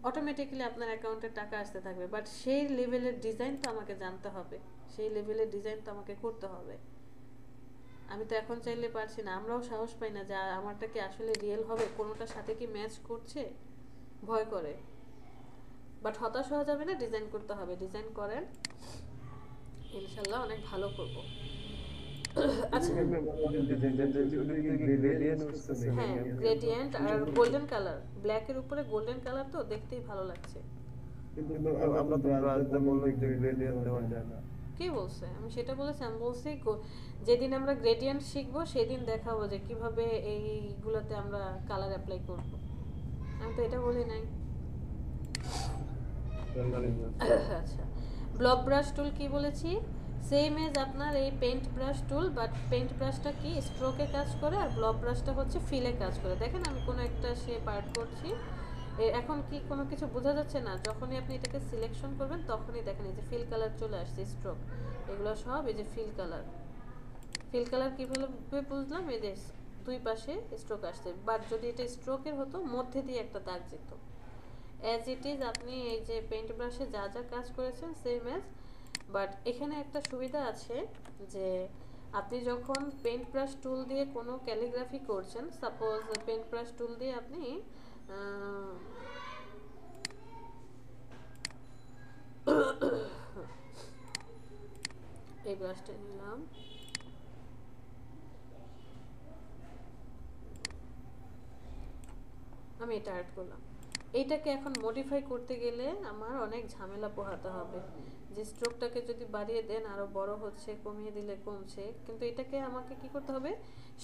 অটোমেটিক্যালি আপনার অ্যাকাউন্টে টাকা আসতে থাকবে, বাট সেই লেভেলের ডিজাইন তো আমাকে জানতে হবে, সেই লেভেলের ডিজাইন তো আমাকে করতে হবে। আমি তো এখন চাইলে পারছি না, আমরাও সাহস পাই না যে আমারটা কি আসলে রিয়েল হবে, কোনোটার সাথে কি ম্যাচ করছে, ভয় করে। বাট হতাশ হওয়া যাবে না, ডিজাইন করতে হবে। ডিজাইন করেন, ইনশাল্লাহ অনেক ভালো করব। আচ্ছা, হ্যাঁ গ্রেডিয়েন্ট আর গোল্ডেন কালার, ব্ল্যাকের উপরে গোল্ডেন কালার তো দেখতেই ভালো লাগছে। আমরা তো ব্রাশটা বললে যে গ্রেডিয়েন্ট দেওয়া যায় না। কে বলছে? আমি সেটা বলেছি? আমি বলছি যেদিন আমরা গ্রেডিয়েন্ট শিখবো সেদিন দেখাবো যে কিভাবে এইগুলোতে আমরা কালার অ্যাপ্লাই করব। আমি তো এটা বলি নাই। আচ্ছা, ব্লক ব্রাশ টুল কি বলেছি? সেম এজ আপনার এই paint brush tool, but paint ব্রাশটা কি স্ট্রোকে কাজ করে আর ব্লক ব্রাশটা হচ্ছে ফিলে কাজ করে। দেখেন আমি কোনো একটা শেপ আর্ট করছি, এখন কি কোনো কিছু বোঝা যাচ্ছে না? যখনই আপনি এটাকে সিলেকশন করবেন তখনই দেখেন এই যে ফিল কালার চলে আসছে, স্ট্রোক, এগুলো সব এই যে ফিল কালার। ফিল কালার কীভাবে বুঝলাম? এই যে দুই পাশে স্ট্রোক আসছে, বাট যদি এটা স্ট্রোকের হতো মধ্যে দিয়ে একটা দাগ যেত। অ্যাজ ইট ইজ আপনি এই যে পেইন্ট ব্রাশে যা যা কাজ করেছেন সেম অ্যাজ, বাট এখানে একটা সুবিধা আছে যে আপনি যখন পেইন্ট ব্রাশ টুল দিয়ে কোনো ক্যালিগ্রাফি করছেন, সাপোজ পেইন্ট ব্রাশ টুল দিয়ে আপনি এই ব্রাশটা নিলাম, আমি এটা অ্যাড করলাম। এইটাকে এখন মডিফাই করতে গেলে আমার অনেক ঝামেলা পোহাতে হবে, যে স্ট্রোকটাকে যদি বাড়িয়ে দেন আরো বড় হচ্ছে, কমিয়ে দিলে কমছে, কিন্তু এটাকে আমাকে কি করতে হবে,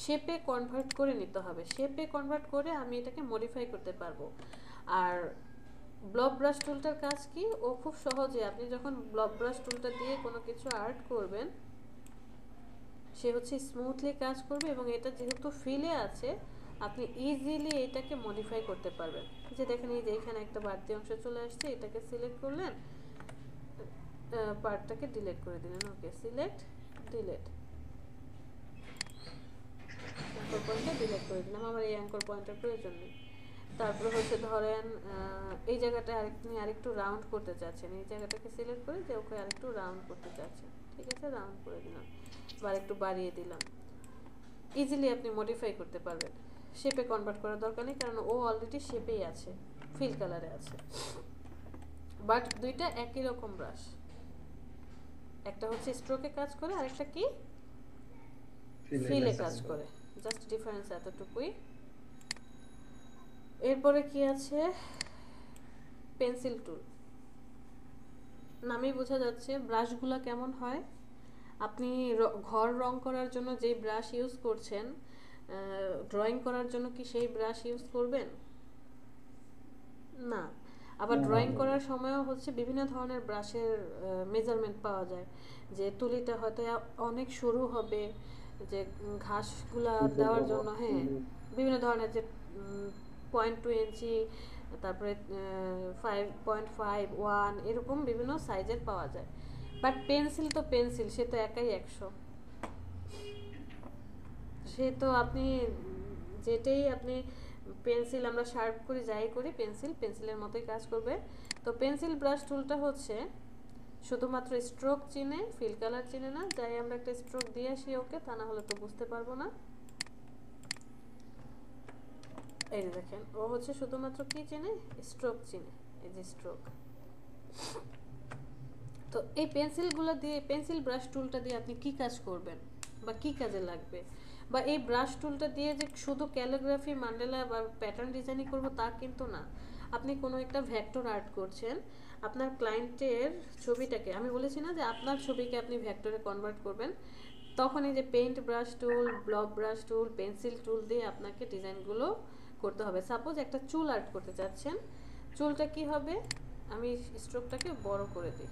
শেপে কনভার্ট করে নিতে হবে। শেপে কনভার্ট করে আমি এটাকে মডিফাই করতে পারবো। আর ব্লব ব্রাশ টুলটার কাজ কি, ও খুব সহজে, আপনি যখন ব্লব ব্রাশ টুলটা দিয়ে কোনো কিছু আর্ট করবেন, সে হচ্ছে স্মুথলি কাজ করবে, এবং এটা যেহেতু ফিলে আছে আপনি ইজিলি এটাকে মডিফাই করতে পারবেন। যে দেখেন এই যে এখানে একটা বাড়তি অংশ চলে আসছে, এটাকে সিলেক্ট করলেন, পার্টটাকে ডিলিট করে দিলেন, ওকে সিলেক্ট ডিলিট, অ্যাঙ্কর পয়েন্টটা ডিলিট করে দিলাম, আমার এই অ্যাঙ্কর পয়েন্টের প্রয়োজন নেই। তারপরে হচ্ছে ধরেন এই জায়গাটা আপনি আরেকটু রাউন্ড করতে চাচ্ছেন, এই জায়গাটাকে সিলেক্ট করে যে ওকে আরেকটু রাউন্ড করতে চাচ্ছেন, ঠিক আছে, রাউন্ড করে দিলাম বা একটু বাড়িয়ে দিলাম। ইজিলি আপনি মডিফাই করতে পারবেন, শেপে কনভার্ট করার দরকার নেই, কারণ ও অলরেডি শেপেই আছে, ফিল কালারে আছে। বাট দুইটা একই রকম ব্রাশ, একটা হচ্ছে স্ট্রোকে কাজ করে, আরেকটা কি ফিলে কাজ করে, জাস্ট ডিফারেন্স এতটুকুই। এরপরে কি আছে, পেন্সিল টুল। নামেই বোঝা যাচ্ছে ব্রাশগুলো কেমন হয়। আপনি ঘর রং করার জন্য যেই ব্রাশ ইউজ করছেন, ড্রয়িং করার জন্য কি সেই ব্রাশ ইউজ করবেন না। আবার ড্রয়িং করার সময়ও হচ্ছে বিভিন্ন ধরনের ব্রাশের মেজারমেন্ট পাওয়া যায়, যে তুলিটা হয়তো অনেক সরু হবে, যে ঘাসগুলা দেওয়ার জন্য, হ্যাঁ, বিভিন্ন ধরনের, যে 0.2 ইঞ্চি, তারপরে 5.5, 1, এরকম বিভিন্ন সাইজের পাওয়া যায়। বাট পেন্সিল তো পেন্সিল, সে তো একাই 100, সে তো আপনি যেটাই আপনি পেন্সিল আমরা শার্প করি, যাই করি, পেন্সিলের মতোই কাজ করবে। তো পেন্সিল ব্রাশ টুলটা হচ্ছে শুধুমাত্র স্ট্রোক চিনে, ফিল কালার চিনে না, যাই আমরা একটা স্ট্রোক দিয়ে আসি ওকে, তা না হলে তো বুঝতে পারবো না। এই যে দেখেন, ও হচ্ছে শুধুমাত্র কি চিনে, স্ট্রোক চিনে, এই যে স্ট্রোক। তো এই পেন্সিলগুলো দিয়ে, পেন্সিল ব্রাশ টুলটা দিয়ে আপনি কি কাজ করবেন বা কি কাজে লাগবে, বা এই ব্রাশ টুলটা দিয়ে যে শুধু ক্যালিগ্রাফি, ম্যান্ডেলা বা প্যাটার্ন ডিজাইনিং করব তা কিন্তু না। আপনি কোনো একটা ভেক্টর আর্ট করছেন, আপনার ক্লায়েন্টের ছবিটাকে, আমি বলেছি না যে আপনার ছবিকে আপনি ভেক্টরে কনভার্ট করবেন, তখন এই যে paint brush tool, blob brush tool, pencil tool দিয়ে আপনাকে ডিজাইনগুলো করতে হবে। সাপোজ একটা চুল আর্ট করতে চাচ্ছেন, চুলটা কি হবে, আমি স্ট্রোকটাকে বড় করে দিই,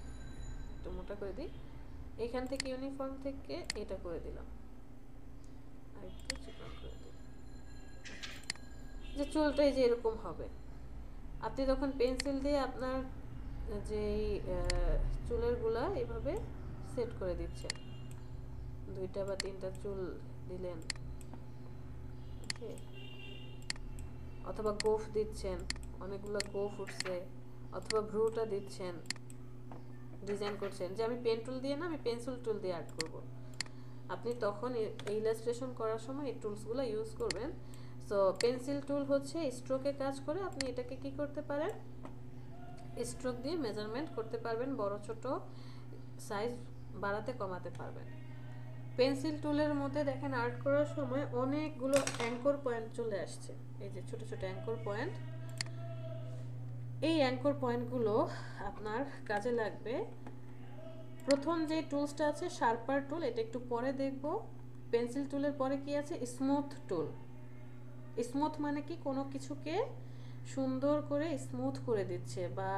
একটু মোটা করে দিই, এখান থেকে ইউনিফর্ম থেকে এটা করে দিলাম, আর একটু চিকন করে দিই, যে চুলটাই যে এরকম হবে। আপনি তখন পেন্সিল দিয়ে আপনার যেই চুলের গুলা এভাবে সেট করে দিচ্ছেন, 2টা বা 3টা চুল দিলেন, ওকে, অথবা গোফ দিচ্ছেন, অনেকগুলো গোফ উঠছে, অথবা ভ্রুটা দিচ্ছেন, ডিজাইন করছেন, যে আমি পেন টুল দিয়ে না, আমি পেন্সিল টুল দিয়ে আর্ট করব। আপনি তখন ইলাস্ট্রেশন করার সময় এই টুলসগুলো ইউজ করবেন। সো পেন্সিল টুল হচ্ছে স্ট্রোকে কাজ করে, আপনি এটাকে কি করতে পারেন, স্ট্রোক দিয়ে মেজারমেন্ট করতে পারবেন, বড় ছোট সাইজ বাড়াতে কমাতে পারবেন। পেন্সিল টুলের মধ্যে দেখেন আর্ট করার সময় অনেকগুলো অ্যাঙ্কর পয়েন্ট চলে আসছে, এই যে ছোট ছোট অ্যাঙ্কর পয়েন্ট। এই অ্যাঙ্কর পয়েন্টগুলো আপনার কাজে লাগবে। প্রথম যে টুলসটা আছে শার্পার টুল, এটা একটু পরে দেখব। পেন্সিল টুলের পরে কি আছে, স্মুথ টুল। স্মুথ মানে কি, কোনো কিছুকে সুন্দর করে স্মুথ করে দিচ্ছে, বা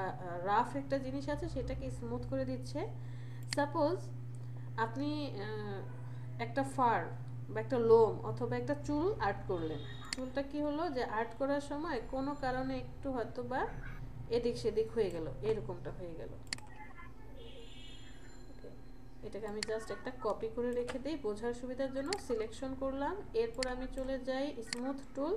রাফ একটা জিনিস আছে সেটাকে স্মুথ করে দিচ্ছে। সাপোজ আপনি একটা ফার বা একটা লোম অথবা একটা চুল আর্ট করলেন, চুলটা কি হলো, যে আর্ট করার সময় কোনো কারণে একটু হয়তো বা এদিক সেদিক হয়ে গেল, এরকমটা হয়ে গেল। এটাকে আমি জাস্ট একটা কপি করে রেখে দিই বোঝার সুবিধার জন্য, সিলেকশন করলাম। এরপর আমি চলে যাই স্মুথ টুল।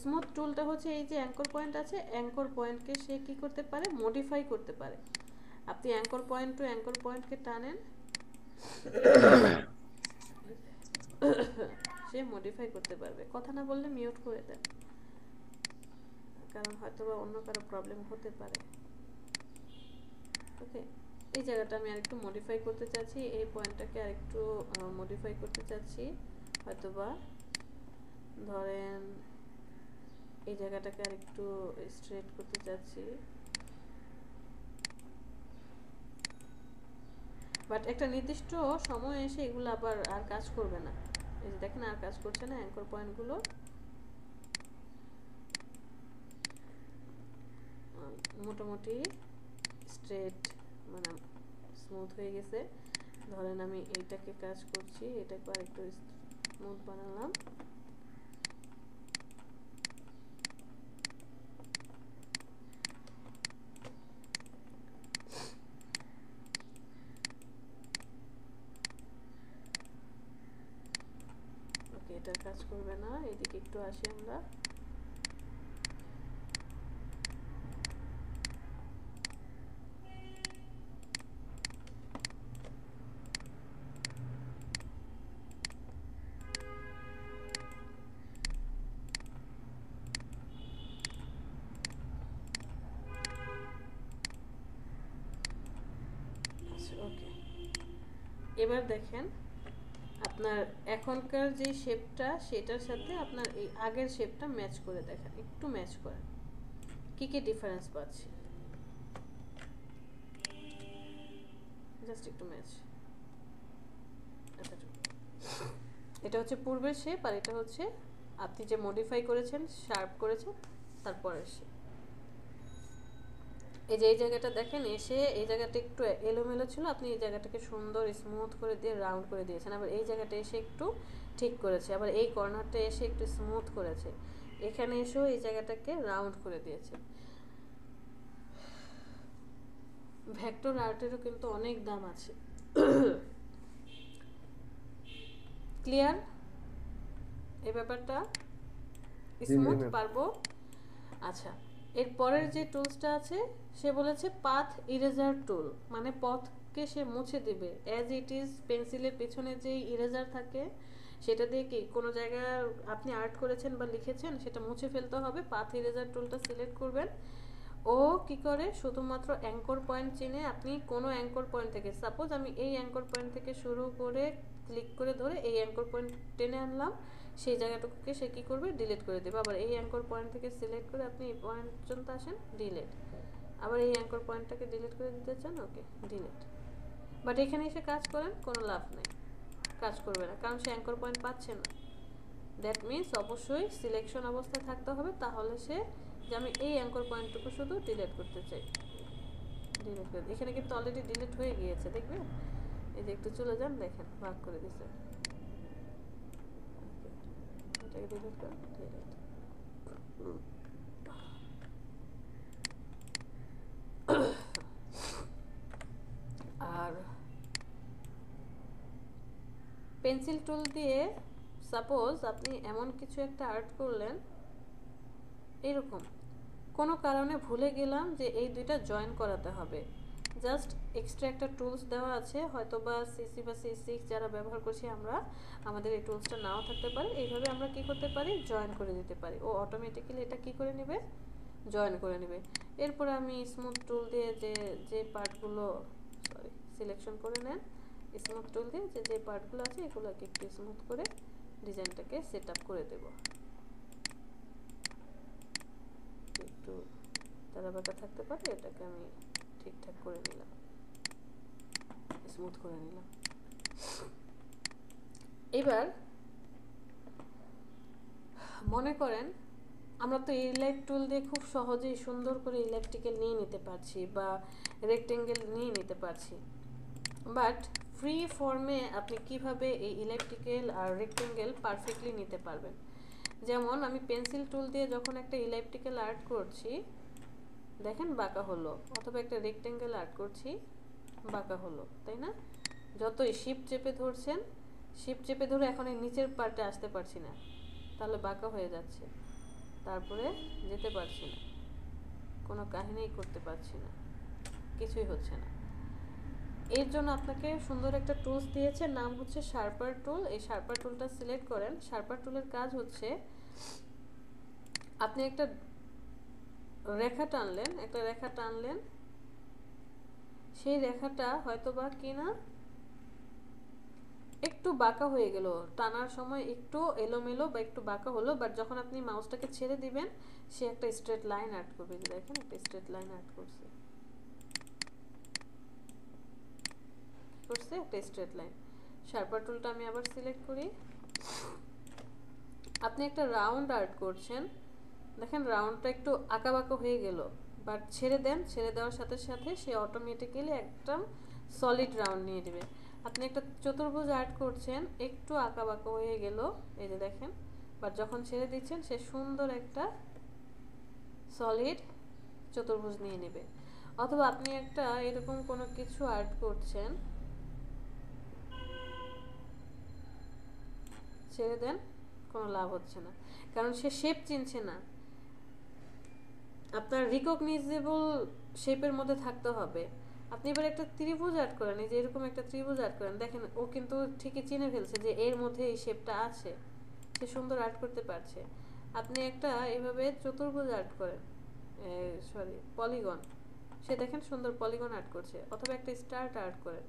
স্মুথ টুলটা হচ্ছে এই যে অ্যাঙ্কর পয়েন্ট আছে, অ্যাঙ্কর পয়েন্টকে সে কি করতে পারে, মডিফাই করতে পারে। আপনি অ্যাঙ্কর পয়েন্ট টু অ্যাঙ্কর পয়েন্টকে টানেন, সে মডিফাই করতে পারবে। কথা না বললে মিউট করে দেন। কারণ হয়তো বা অন্য কারো প্রবলেম হতে পারে। ওকে, এই জায়গাটা আমি আরেকটু মডিফাই করতে চাচ্ছি, এই পয়েন্টটাকে আরেকটু মডিফাই করতে চাচ্ছি, হয়তো বা ধরেন এই জায়গাটাকে আরেকটু স্ট্রেট করতে চাচ্ছি। বাট একটা নির্দিষ্ট সময় এসে এগুলো আবার আর কাজ করবে না। এই যে দেখেন আর কাজ করছে না, অ্যাঙ্কর পয়েন্টগুলো মোটামুটি স্ট্রেট মানে স্মুথ হয়ে গেছে। ধরেন আমি এইটাকে কাজ করছি, এটাকে আর একটু স্মুথ বানালাম। ওকে, এটা কাজ করবে না, এদিকে একটু আসি আমরা। ওকে, এবার দেখেন আপনার এখনকার যে শেপটা সেটার সাথে আপনার এই আগের শেপটা ম্যাচ করে দেখেন, একটু ম্যাচ করেন, কি কি ডিফারেন্স পাচ্ছি। জাস্ট একটু ম্যাচ। এটা হচ্ছে পূর্বের শেপ আর এটা হচ্ছে আপনি যে মডিফাই করেছেন, শার্প করেছেন তারপরের শেপ। এই যে এই জায়গাটা দেখেন, এসে এই জায়গাটা একটু এলোমেলো ছিল, আপনি এই জায়গাটাকে সুন্দর স্মুথ করে দিয়ে রাউন্ড করে দিয়েছেন। আবার এই জায়গাটা এসে একটু ঠিক করেছে, আবার এই কর্নারটা এসে একটু স্মুথ করেছে, এখানে এসেও এই জায়গাটাকে রাউন্ড করে দিয়েছে। ভেক্টর আর্টেরও কিন্তু অনেক দাম আছে। ক্লিয়ার এই ব্যাপারটা? স্মুথ পারবো। আচ্ছা, এর পরের যে টুলসটা আছে সে বলেছে পাথ ইরেজার টুল, মানে পথকে সে মুছে দিবে অ্যাজ ইট ইজ। পেন্সিলের পেছনে যে ইরেজার থাকে সেটা দিয়ে কি কোনো জায়গায় আপনি আর্ট করেছেন বা লিখেছেন সেটা মুছে ফেলতে হবে, পাথ ইরেজার টুলটা সিলেক্ট করবেন। ও কি করে, শুধুমাত্র অ্যাঙ্কর পয়েন্ট চিনে আপনি কোনো অ্যাঙ্কর পয়েন্ট থেকে, সাপোজ আমি এই অ্যাঙ্কর পয়েন্ট থেকে শুরু করে ক্লিক করে ধরে এই অ্যাঙ্কর পয়েন্ট টেনে আনলাম, সেই জায়গাটুকুকে সে কী করবে, ডিলিট করে দেবে। আবার এই অ্যাঙ্কর পয়েন্ট থেকে সিলেক্ট করে আপনি এই পয়েন্ট পর্যন্ত আসেন, ডিলিট। আবার এই অ্যাঙ্কর পয়েন্টটাকে ডিলিট করে দিতে চান, ওকে ডিলিট। বাট এখানে এসে কাজ করেন, কোনো লাভ নেই, কাজ করবে না, কারণ সে অ্যাঙ্কর পয়েন্ট পাচ্ছে না। দ্যাট মিনস অবশ্যই সিলেকশন অবস্থায় থাকতে হবে, তাহলে সে যে আমি এই অ্যাঙ্কর পয়েন্টটুকু শুধু ডিলিট করতে চাই, ডিলিট করে দিই। এখানে কিন্তু অলরেডি ডিলিট হয়ে গিয়েছে, দেখবেন এই যে একটু চলে যান, দেখেন ভাগ করে দিছে। এটাকে ডিলিট করেন, ডিলিট। আর পেন্সিল টুল দিয়ে সাপোজ আপনি এমন কিছু একটা আর্ট করলেন, এরকম কোনো কারণে ভুলে গেলাম যে এই দুইটা জয়েন করাতে হবে, জাস্ট এক্সট্রা একটা টুলস দেওয়া আছে, হয়তো বা সিসি বা C6 যারা ব্যবহার করছি আমরা, আমাদের এই টুলসটা নাও থাকতে পারে। এইভাবে আমরা কি করতে পারি, জয়েন করে দিতে পারি, ও অটোমেটিক্যালি এটা কি করে নেবে, জয়েন করে নেবে। এরপরে আমি স্মুথ টুল দিয়ে যে পার্টগুলো সিলেকশন করে নেন, স্মুথ টুল দিয়ে যে পার্টগুলো আছে এগুলোকে একটু স্মুথ করে ডিজাইনটাকে সেট আপ করে দেব। একটু তারা বাঁকা থাকতে পারে, এটাকে আমি ঠিকঠাক করে নিলাম, স্মুথ করে নিলাম। এবার মনে করেন আমরা তো ইলাইট টুল দিয়ে খুব সহজেই সুন্দর করে ইলেকট্রিক্যাল নিয়ে নিতে পারছি বা রেক্টেঙ্গেল নিয়ে নিতে পারছি, বাট ফ্রি ফর্মে আপনি কিভাবে এই ইলেকট্রিক্যাল আর রেক্টেঙ্গেল পারফেক্টলি নিতে পারবেন। যেমন আমি পেন্সিল টুল দিয়ে যখন একটা ইলেকট্রিক্যাল আর্ট করছি, দেখেন বাঁকা হলো, অথবা একটা রেক্টেঙ্গেল আর্ট করছি, বাঁকা হলো, তাই না? যতই শিফট চেপে ধরছেন, শিফট চেপে ধরে এখন এই নিচের পার্টে আসতে পারছি না, তাহলে বাঁকা হয়ে যাচ্ছে, তারপরে যেতে পারছি না, কোনো কাহিনীই করতে পারছি না, কিছুই হচ্ছে না। এর জন্য আপনাকে সুন্দর একটা টুলস দিয়েছে, নাম হচ্ছে শার্পার টুল। এই শার্পার টুলটা সিলেক্ট করেন। শার্পার টুলের কাজ হচ্ছে আপনি একটা রেখা টানলেন, একটা রেখা টানলেন, সেই রেখাটা হয়তোবা কিনা একটু বাঁকা হয়ে গেল, টানার সময় একটু এলোমেলো বা একটু বাঁকা হলো, বাট যখন আপনি মাউসটাকে ছেড়ে দিবেন সে একটা স্ট্রেট লাইন অ্যাড করবে। দেখেন একটা স্ট্রেট লাইন অ্যাড করছে, একটা স্ট্রেট লাইন। শার্পার টুলটা আমি আবার সিলেক্ট করি। আপনি একটা রাউন্ড আর্ট করছেন, দেখেন রাউন্ডটা একটু আঁকা বাঁকা হয়ে গেল, বাট ছেড়ে দেন, ছেড়ে দেওয়ার সাথে সাথে সে অটোমেটিক্যালি একদম সলিড রাউন্ড নিয়ে নেবে। আপনি একটা চতুর্ভুজ আর্ট করছেন, একটু আঁকা বাঁকা হয়ে গেল, এই যে দেখেন, বাট যখন ছেড়ে দিচ্ছেন সে সুন্দর একটা সলিড চতুর্ভুজ নিয়ে নেবে। অথবা আপনি একটা এরকম কোনো কিছু আর্ট করছেন, ছেড়ে দেন, কোনো লাভ হচ্ছে না, কারণ সে শেপ চিনছে না। আপনার রিকগনাইজেবল শেপের মধ্যে থাকতে হবে। আপনি এবার একটা ত্রিভুজ আর্ট করেন, এই যে এরকম একটা ত্রিভুজ আর্ট করেন, দেখেন ও কিন্তু ঠিকই চিনে ফেলছে যে এর মধ্যে এই শেপটা আছে, সে সুন্দর আর্ট করতে পারছে। আপনি একটা এভাবে চতুর্ভুজ আর্ট করেন, সরি পলিগন, সে দেখেন সুন্দর পলিগন আর্ট করছে। অথবা একটা স্টার্ট আর্ট করেন,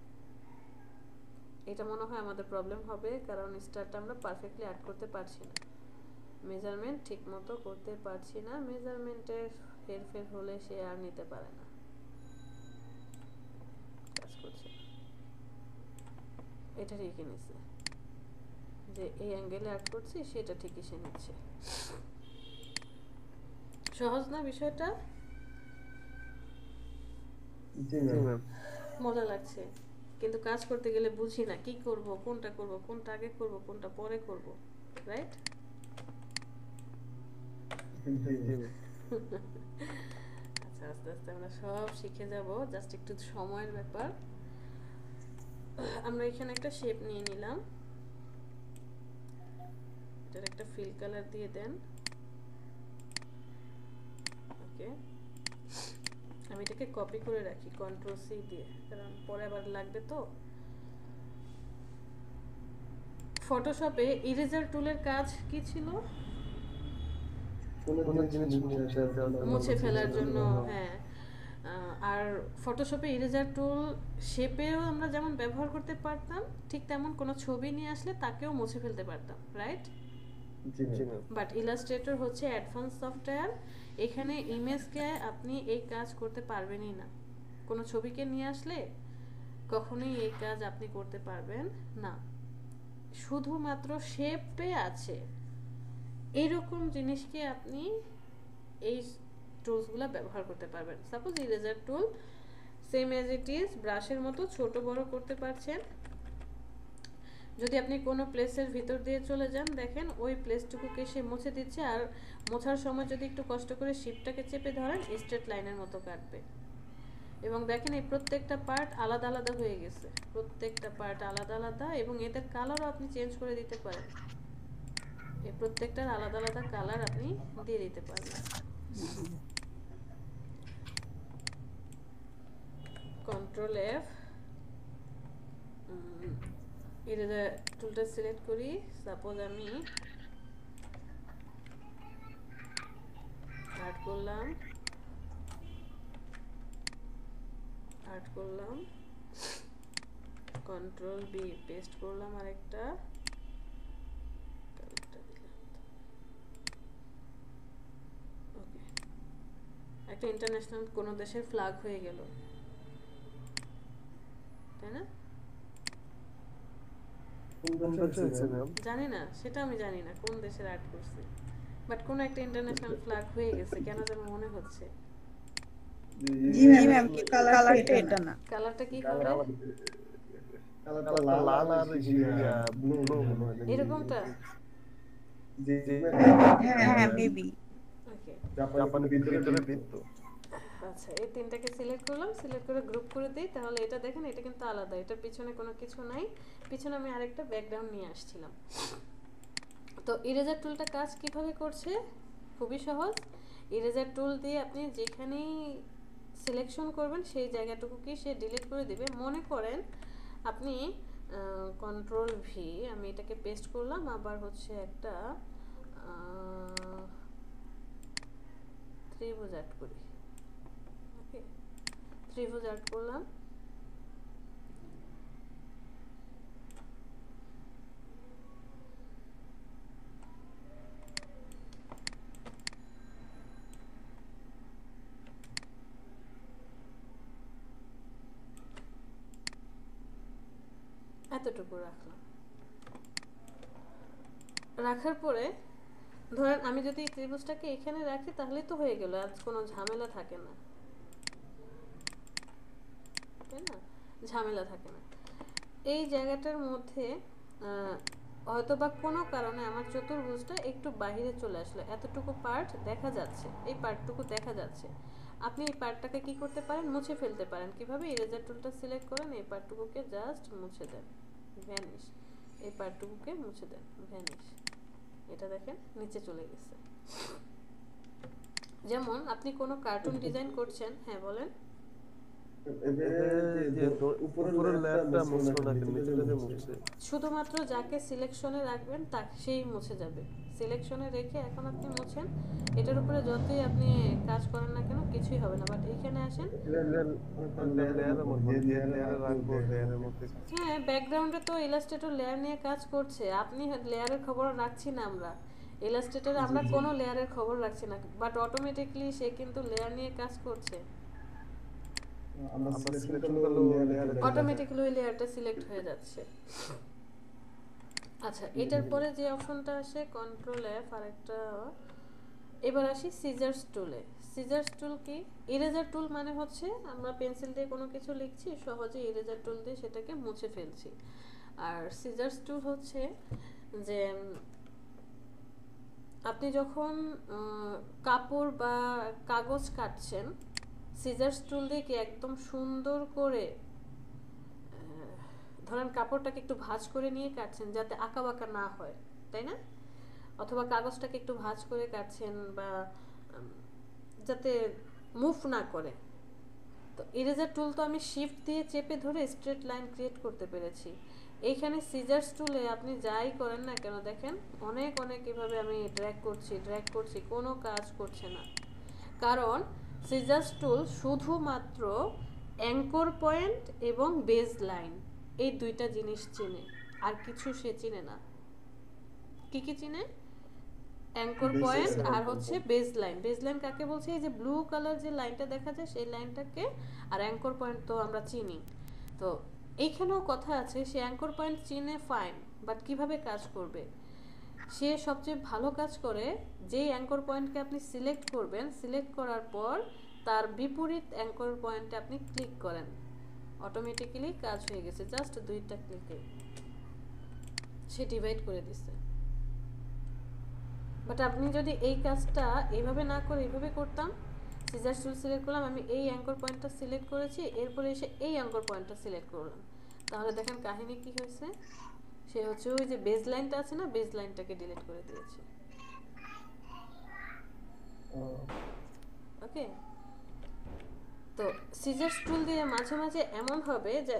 এটা মনে হয় আমাদের প্রবলেম হবে, কারণ স্টারটা আমরা পারফেক্টলি আর্ট করতে পারছি না, মেজারমেন্ট ঠিক মতো করতে পারছি না, মেজারমেন্টের হেরফের হলে সে আর নিতে পারে না, কাজ করছে। এটা ঠিকই নিচ্ছে, যে এই অ্যাঙ্গেলে আর্ট করছি সেটা ঠিকই সে নিচ্ছে। সহজ না বিষয়টা? জি ম্যাম। মজা লাগছে, কিন্তু কাজ করতে গেলে বুঝি না কি করব, কোনটা করব, কোনটা আগে করব, কোনটা পরে করব, রাইট? আচ্ছা, আস্তে আস্তে আমরা সব শিখে যাব, জাস্ট একটু সময়ের ব্যাপার। আমরা এখানে একটা শেপ নিয়ে নিলাম, এটার একটা ফিল কালার দিয়ে দেন। ওকে, আমি এটাকে কপি করে রাখি কন্ট্রোল সি দিয়ে, কারণ পরে আবার লাগবে তো। ফটোশপে ইরেজার টুলের কাজ কি ছিল? মুছে ফেলার জন্য, হ্যাঁ। আর ফটোশপে ইরেজার টুল শেপেও আমরা যেমন ব্যবহার করতে পারতাম, ঠিক তেমন কোনো ছবি নিয়ে আসলে তাকেও মুছে ফেলতে পারতাম, রাইট? বাট ইলাস্ট্রেটর হচ্ছে অ্যাডভান্স সফটওয়্যার, এখানে ইমেজকে আপনি এই কাজ করতে পারবেনই না। কোনো ছবিকে নিয়ে আসলে কখনোই এই কাজ আপনি করতে পারবেন না, শুধুমাত্র শেপে আছে এইরকম জিনিসকে আপনি এই টুলসগুলো ব্যবহার করতে পারবেন। Suppose eraser tool same as it is ব্রাশের মতো ছোট বড় করতে পারছেন। যদি আপনি কোনো প্লেসের ভিতর দিয়ে চলে যান, দেখেন ওই প্লেসটুকুকে সে মুছে দিচ্ছে, আর মোছার সময় যদি একটু কষ্ট করে শিপটাকে চেপে ধরেন স্ট্রেট লাইনের মতো কাটবে। এবং দেখেন এই প্রত্যেকটা পার্ট আলাদা আলাদা হয়ে গেছে, প্রত্যেকটা পার্ট আলাদা আলাদা, এবং এদের কালারও আপনি চেঞ্জ করে দিতে পারেন, এই প্রত্যেকটার আলাদা আলাদা কালার আপনি দিয়ে দিতে পারবেন। কন্ট্রোল এফ, ইরেজার টুলটা সিলেক্ট করি। সাপোজ আমি আর্ট করলাম, কন্ট্রোল বি পেস্ট করলাম, আরেকটা একটা ইন্টারন্যাশনাল কোন দেশের ফ্ল্যাগ হয়ে গেল, তাই না? জানি না, সেটা আমি জানি না কোন দেশের আর্ট করছে, বাট কোন একটা ইন্টারন্যাশনাল ফ্ল্যাগ হয়ে গেছে, কেন যেন মনে হচ্ছে। জি ম্যাম, কালারটা এটা না। কালারটা কি হবে? কালারটা লাল আর ব্লু মনে হয়। এরকমটা? জি জি হ্যাঁ মেবি। ওকে, জাপানের ভিতরে বৃত্ত। আচ্ছা, এই তিনটাকে সিলেক্ট করলাম, সিলেক্ট করে গ্রুপ করে দিই, তাহলে এটা দেখেন এটা কিন্তু আলাদা, এটার পিছনে কোনো কিছু নাই, পিছনে আমি আরেকটা ব্যাকগ্রাউন্ড নিয়ে আসছিলাম। তো ইরেজার টুলটা কাজ কিভাবে করছে? খুবই সহজ। ইরেজার টুল দিয়ে আপনি যেখানেই সিলেকশন করবেন সেই জায়গাটুকুকে সে ডিলিট করে দিবে। মনে করেন আপনি কন্ট্রোল ভি, আমি এটাকে পেস্ট করলাম, আবার হচ্ছে একটা ত্রিভুজ অ্যাড করি। ওকে, ত্রিভুজ অ্যাড করলাম। এতটুকু রাখলাম। রাখার পরে ধরেন আমি যদি এই ত্রিভুজটাকে এখানে রাখি তাহলে তো হয়ে গেল, আর কোনো ঝামেলা থাকে না, তাই না? ঝামেলা থাকে না। এই জায়গাটার মধ্যে হয়তো বা কোনো কারণে আমার চতুর্ভুজটা একটু বাইরে চলে আসলো, এতটুকু পার্ট দেখা যাচ্ছে, এই পার্টটুকু দেখা যাচ্ছে। আপনি এই পার্টটাকে কি করতে পারেন, মুছে ফেলতে পারেন। কিভাবে? ইরেজার টুলটা সিলেক্ট করেন, এই পার্টটুকুকে জাস্ট মুছে দেন, ভ্যানিশ। এই পার্টটুকুকে মুছে দেন, ভ্যানিশ। এটা দেখেন নিচে চলে গেছে। যেমন আপনি কোনো কার্টুন ডিজাইন করছেন, হ্যাঁ বলেন। উপরের লেয়ারটা মুছলো না, নিচেটাতে মুছছে। শুধুমাত্র যাকে সিলেকশনে রাখবেন তাকে সেই মুছে যাবে। সিলেকশনে রেখে এখন আপনি মুছেন, এটার উপরে যতই আপনি কাজ করেন না কেন কিছুই হবে না। বাট এইখানে আসেন, হ্যাঁ ব্যাকগ্রাউন্ডে তো ইলাস্ট্রেটর লেয়ার নিয়ে কাজ করছে, আপনি লেয়ারের খবর রাখছি না আমরা। ইলাস্ট্রেটরে আমরা কোনো লেয়ারের খবর রাখছি না, বাট অটোমেটিকলি সে কিন্তু লেয়ার নিয়ে কাজ করছে। অটোমেটিক্যালি ওই লেয়ারটা সিলেক্ট হয়ে যাচ্ছে। আচ্ছা, এটার পরে যে অপশনটা আসে কন্ট্রোল এফ, আর একটা এবার আসি সিজার্স টুলে। সিজার্স টুল কি? ইরেজার টুল মানে হচ্ছে আমরা পেন্সিল দিয়ে কোনো কিছু লিখছি, সহজে ইরেজার টুল দিয়ে সেটাকে মুছে ফেলছি। আর সিজার্স টুল হচ্ছে যে আপনি যখন কাপড় বা কাগজ কাটছেন, সিজার্স টুল দিয়ে কি একদম সুন্দর করে ধরেন কাপড়টাকে একটু ভাঁজ করে নিয়ে কাটছেন যাতে আঁকা বাঁকা না হয়, তাই না? অথবা কাগজটাকে একটু ভাঁজ করে কাটছেন বা যাতে মুভ না করে। তো ইরেজার টুল তো আমি শিফট দিয়ে চেপে ধরে স্ট্রেট লাইন ক্রিয়েট করতে পেরেছি। এইখানে সিজার্স টুলে আপনি যাই করেন না কেন দেখেন অনেক অনেক এভাবে আমি ড্র্যাগ করছি, কোনো কাজ করছে না। কারণ সিজার্স টুল শুধুমাত্র অ্যাঙ্কর পয়েন্ট এবং বেজ লাইন এই দুইটা জিনিস চিনে, আর কিছু সে চিনে না। কি কি চিনে? অ্যাঙ্কর পয়েন্ট আর হচ্ছে বেজ লাইন। বেজ লাইন কাকে বলছে? এই যে ব্লু কালার যে লাইনটা দেখা যায় সেই লাইনটাকে। আর অ্যাঙ্কর পয়েন্ট তো আমরা চিনি। তো এইখানেও কথা আছে, সে অ্যাঙ্কর পয়েন্ট চিনে ফাইন, বাট কিভাবে কাজ করবে? সে সবচেয়ে ভালো কাজ করে যেই অ্যাঙ্কর পয়েন্টকে আপনি সিলেক্ট করবেন, সিলেক্ট করার পর তার বিপরীত অ্যাঙ্কর পয়েন্টে আপনি ক্লিক করেন, অটোমেটিক্যালি কাজ হয়ে গেছে। জাস্ট দুইটা ক্লিকে সে ডিভাইড করে দিচ্ছে। বাট আপনি যদি এই কাজটা এইভাবে না করে এইভাবে করতাম, সিজার টুল সিলেক্ট করলাম, আমি এই অ্যাঙ্কর পয়েন্টটা সিলেক্ট করেছি, এরপরে এসে এই অ্যাঙ্কর পয়েন্টটা সিলেক্ট করলাম, তাহলে দেখেন কাহিনী কি হয়েছে। সে হচ্ছে ওই যে বেজ লাইনটা আছে না, বেজ লাইনটাকে ডিলিট করে দিয়েছে। ওকে, তো সিজার্স টুল দিয়ে মাঝে মাঝে এমন হবে যে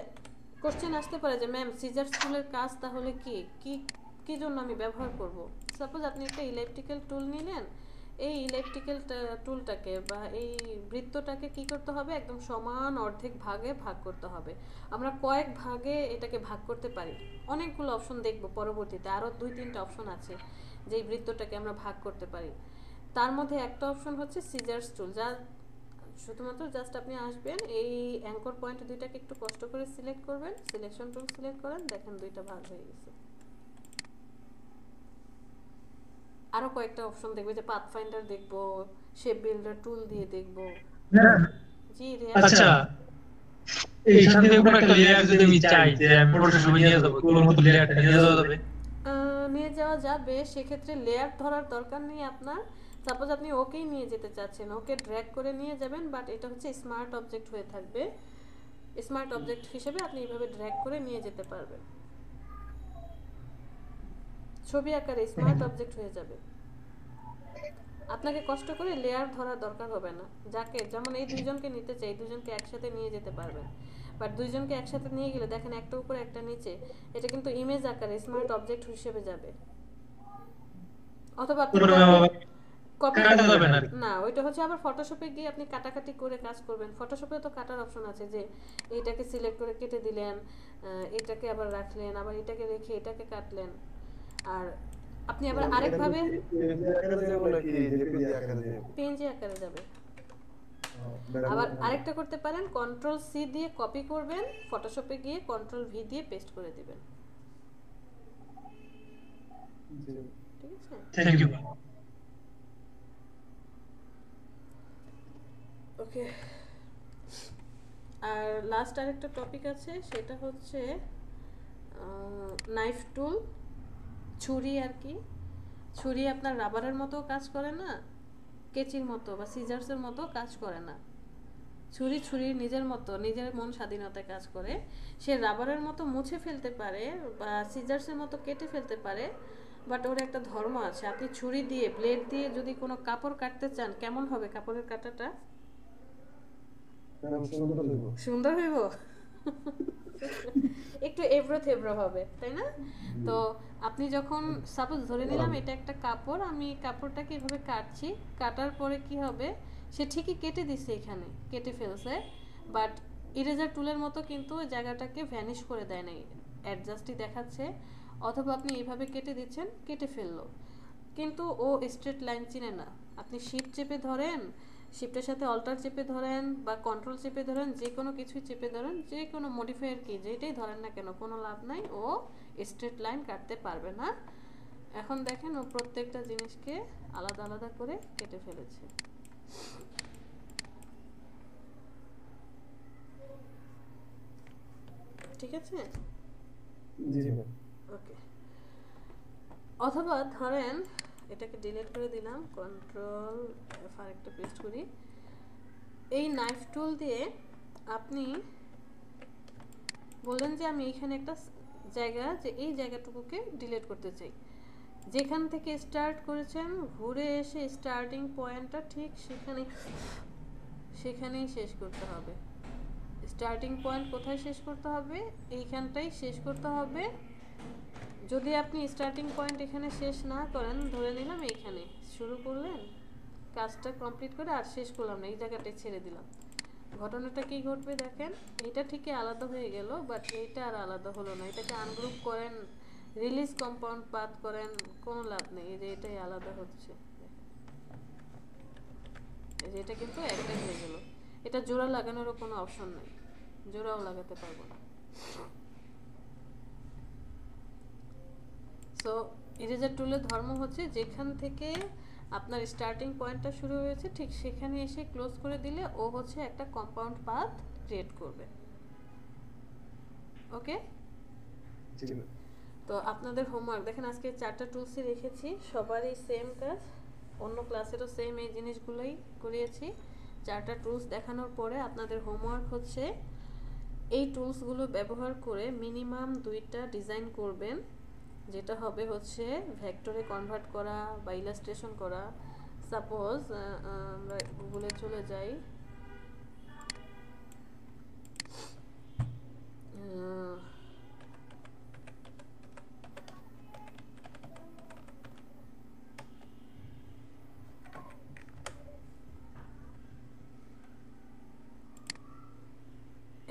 কোশ্চেন আসতে পারে যে ম্যাম সিজার্স টুলের কাজ তাহলে কি কি কি জন্য আমি ব্যবহার করব। সাপোজ আপনি একটা ইলেকট্রিক্যাল টুল নিলেন, এই ইলেকট্রিক্যাল টুলটাকে বা এই বৃত্তটাকে কি করতে হবে, একদম সমান অর্ধেক ভাগে ভাগ করতে হবে। আমরা কয়েক ভাগে এটাকে ভাগ করতে পারি, অনেকগুলো অপশন দেখব পরবর্তীতে, আরও 2-3টা অপশন আছে যে এই বৃত্তটাকে আমরা ভাগ করতে পারি। তার মধ্যে একটা অপশন হচ্ছে সিজার্স টুল, যা শুধুমাত্র জাস্ট আপনি আসবেন, এই অ্যাঙ্কর পয়েন্ট দুইটাকে একটু কষ্ট করে সিলেক্ট করবেন, সিলেকশন টুল সিলেক্ট করেন, দেখেন দুইটা ভাগ হয়ে গেছে। আরো কয়েকটা অপশন দেখবে, যে পাথ ফাইন্ডার দেখবো, শেপ বিল্ডার টুল দিয়ে দেখবো। জি আচ্ছা, এইখান থেকে কোনো একটা লেয়ার যদি আমি চাই যে আমি পড়ার সময় নিয়ে যাব, কোন মতো লেয়ারটা নিয়ে যাওয়া যাবে? নিয়ে যাওয়া যাবে। সেক্ষেত্রে লেয়ার ধরার দরকার নেই আপনার। সাপোজ আপনি ওকেই নিয়ে যেতে চাচ্ছেন, ওকে ড্র্যাগ করে নিয়ে যাবেন, বাট এটা হচ্ছে স্মার্ট অবজেক্ট হয়ে থাকবে। স্মার্ট অবজেক্ট হিসেবে আপনি এইভাবে ড্র্যাগ করে নিয়ে যেতে পারবেন, ছবি আকারে স্মার্ট অবজেক্ট হয়ে যাবে। আপনাকে কষ্ট করে লেয়ার ধরার দরকার হবে না। যাকে যেমন এই দুইজনকে নিতে চাই, দুইজনকে একসাথে নিয়ে যেতে পারবেন, বাট দুইজনকে একসাথে নিয়ে গেলে দেখেন একটা উপরে একটা নিচে, এটা কিন্তু ইমেজ আকারে স্মার্ট অবজেক্ট হিসেবে যাবে। অথবা আপনি কপি কাটা যাবে না না, ওইটা হচ্ছে আবার ফটোশপে গিয়ে আপনি কাটাকাটি করে কাজ করবেন। ফটোশপে তো কাটার অপশন আছে, যে এইটাকে সিলেক্ট করে কেটে দিলেন, এটাকে আবার রাখলেন, আবার এটাকে রেখে এটাকে কাটলেন। আর আপনি আবার আরেকভাবে পেনজি আকারে যাবে। আবার আরেকটা করতে পারেন, কন্ট্রোল সি দিয়ে কপি করবেন, ফটোশপে গিয়ে কন্ট্রোল ভি দিয়ে পেস্ট করে দিবেন। ঠিক আছে, থ্যাংক ইউ। ওকে। আর লাস্ট আরেকটা টপিক আছে, সেটা হচ্ছে নাইফ টুল, ছুরি আর কি। ছুরি আপনার রাবারের মতো কাজ করে না, কেচির মতো বা সিজার্সের মতো কাজ করে না। ছুরির নিজের মতো, নিজের মন স্বাধীনতায় কাজ করে। সে রাবারের মতো মুছে ফেলতে পারে বা সিজার্সের মতো কেটে ফেলতে পারে, বাট ওর একটা ধর্ম আছে। আপনি ছুরি দিয়ে, ব্লেড দিয়ে যদি কোনো কাপড় কাটতে চান, কেমন হবে কাপড়ের কাটাটা? সুন্দর হইব, একটু এবড়ো থেবড়ো হবে, তাই না? তো আপনি যখন সাপোজ ধরে নিলাম এটা একটা কাপড়, আমি কাপড়টাকে এভাবে কাটছি, কাটার পরে কি হবে, সে ঠিকই কেটে দিচ্ছে, এখানে কেটে ফেলছে, বাট ইরেজার টুলের মতো কিন্তু জায়গাটাকে ভ্যানিশ করে দেয় নাই, অ্যাডজাস্টই দেখাচ্ছে। অথবা আপনি এইভাবে কেটে দিচ্ছেন, কেটে ফেললো, কিন্তু ও স্ট্রেট লাইন চিনে না। আপনি শিফট চেপে ধরেন, শিফটের সাথে অল্টার চেপে ধরেন বা কন্ট্রোল চেপে ধরেন, যে কোনো কিছুই চেপে ধরেন, যে কোনো মডিফায়ার কি যেটাই ধরেন না কেন, কোনো লাভ নাই, ও স্ট্রেট লাইন কাটতে পারবে না। এখন দেখেন ও প্রত্যেকটা জিনিসকে আলাদা আলাদা করে কেটে ফেলেছে। ঠিক আছে, ওকে। অথবা ধরেন এটাকে ডিলিট করে দিলাম, কন্ট্রোল এফ আর একটা পেস্ট করি। এই নাইফ টুল দিয়ে আপনি বললেন যে আমি এইখানে একটা জায়গা, যে এই জায়গাটুকুকে ডিলিট করতে চাই। যেখান থেকে স্টার্ট করেছেন ঘুরে এসে স্টার্টিং পয়েন্টটা ঠিক সেখানেই শেষ করতে হবে। স্টার্টিং পয়েন্ট কোথায় শেষ করতে হবে? এইখানটাই শেষ করতে হবে। যদি আপনি স্টার্টিং পয়েন্ট এখানে শেষ না করেন, ধরে নিলাম এইখানে শুরু করলেন, কাজটা কমপ্লিট করে আর শেষ করলাম না, এই জায়গাটায় ছেড়ে দিলাম, ঘটনাটা কি ঘটবে দেখেন। এটা ঠিকই আলাদা হয়ে গেল, বাট এইটা আর আলাদা হলো না। এটাকে আনগ্রুপ করেন, রিলিজ কম্পাউন্ড পাথ করেন, কোনো লাভ নেই, এই যে এটাই আলাদা হচ্ছে। এই যে এটা কিন্তু একটাই হয়ে গেল। এটা জোড়া লাগানোরও কোনো অপশন নেই, জোড়াও লাগাতে পারবো না। সো ইরেজার টুলের ধর্ম হচ্ছে যেখান থেকে আপনার স্টার্টিং পয়েন্টটা শুরু হয়েছে ঠিক সেখানে এসে ক্লোজ করে দিলে ও হচ্ছে একটা কম্পাউন্ড পাথ ক্রিয়েট করবে। ওকে, তো আপনাদের হোমওয়ার্ক দেখেন, আজকে 4টা টুলসই রেখেছি, সবারই সেম কাজ, অন্য ক্লাসেরও সেম এই জিনিসগুলোই করিয়েছি। 4টা টুলস দেখানোর পরে আপনাদের হোমওয়ার্ক হচ্ছে এই টুলসগুলো ব্যবহার করে মিনিমাম 2টা ডিজাইন করবেন, যেটা হবে হচ্ছে ভেক্টরে কনভার্ট করা বা ইলাস্ট্রেশন করা। সাপোজ আমরা গুগলে চলে যাই,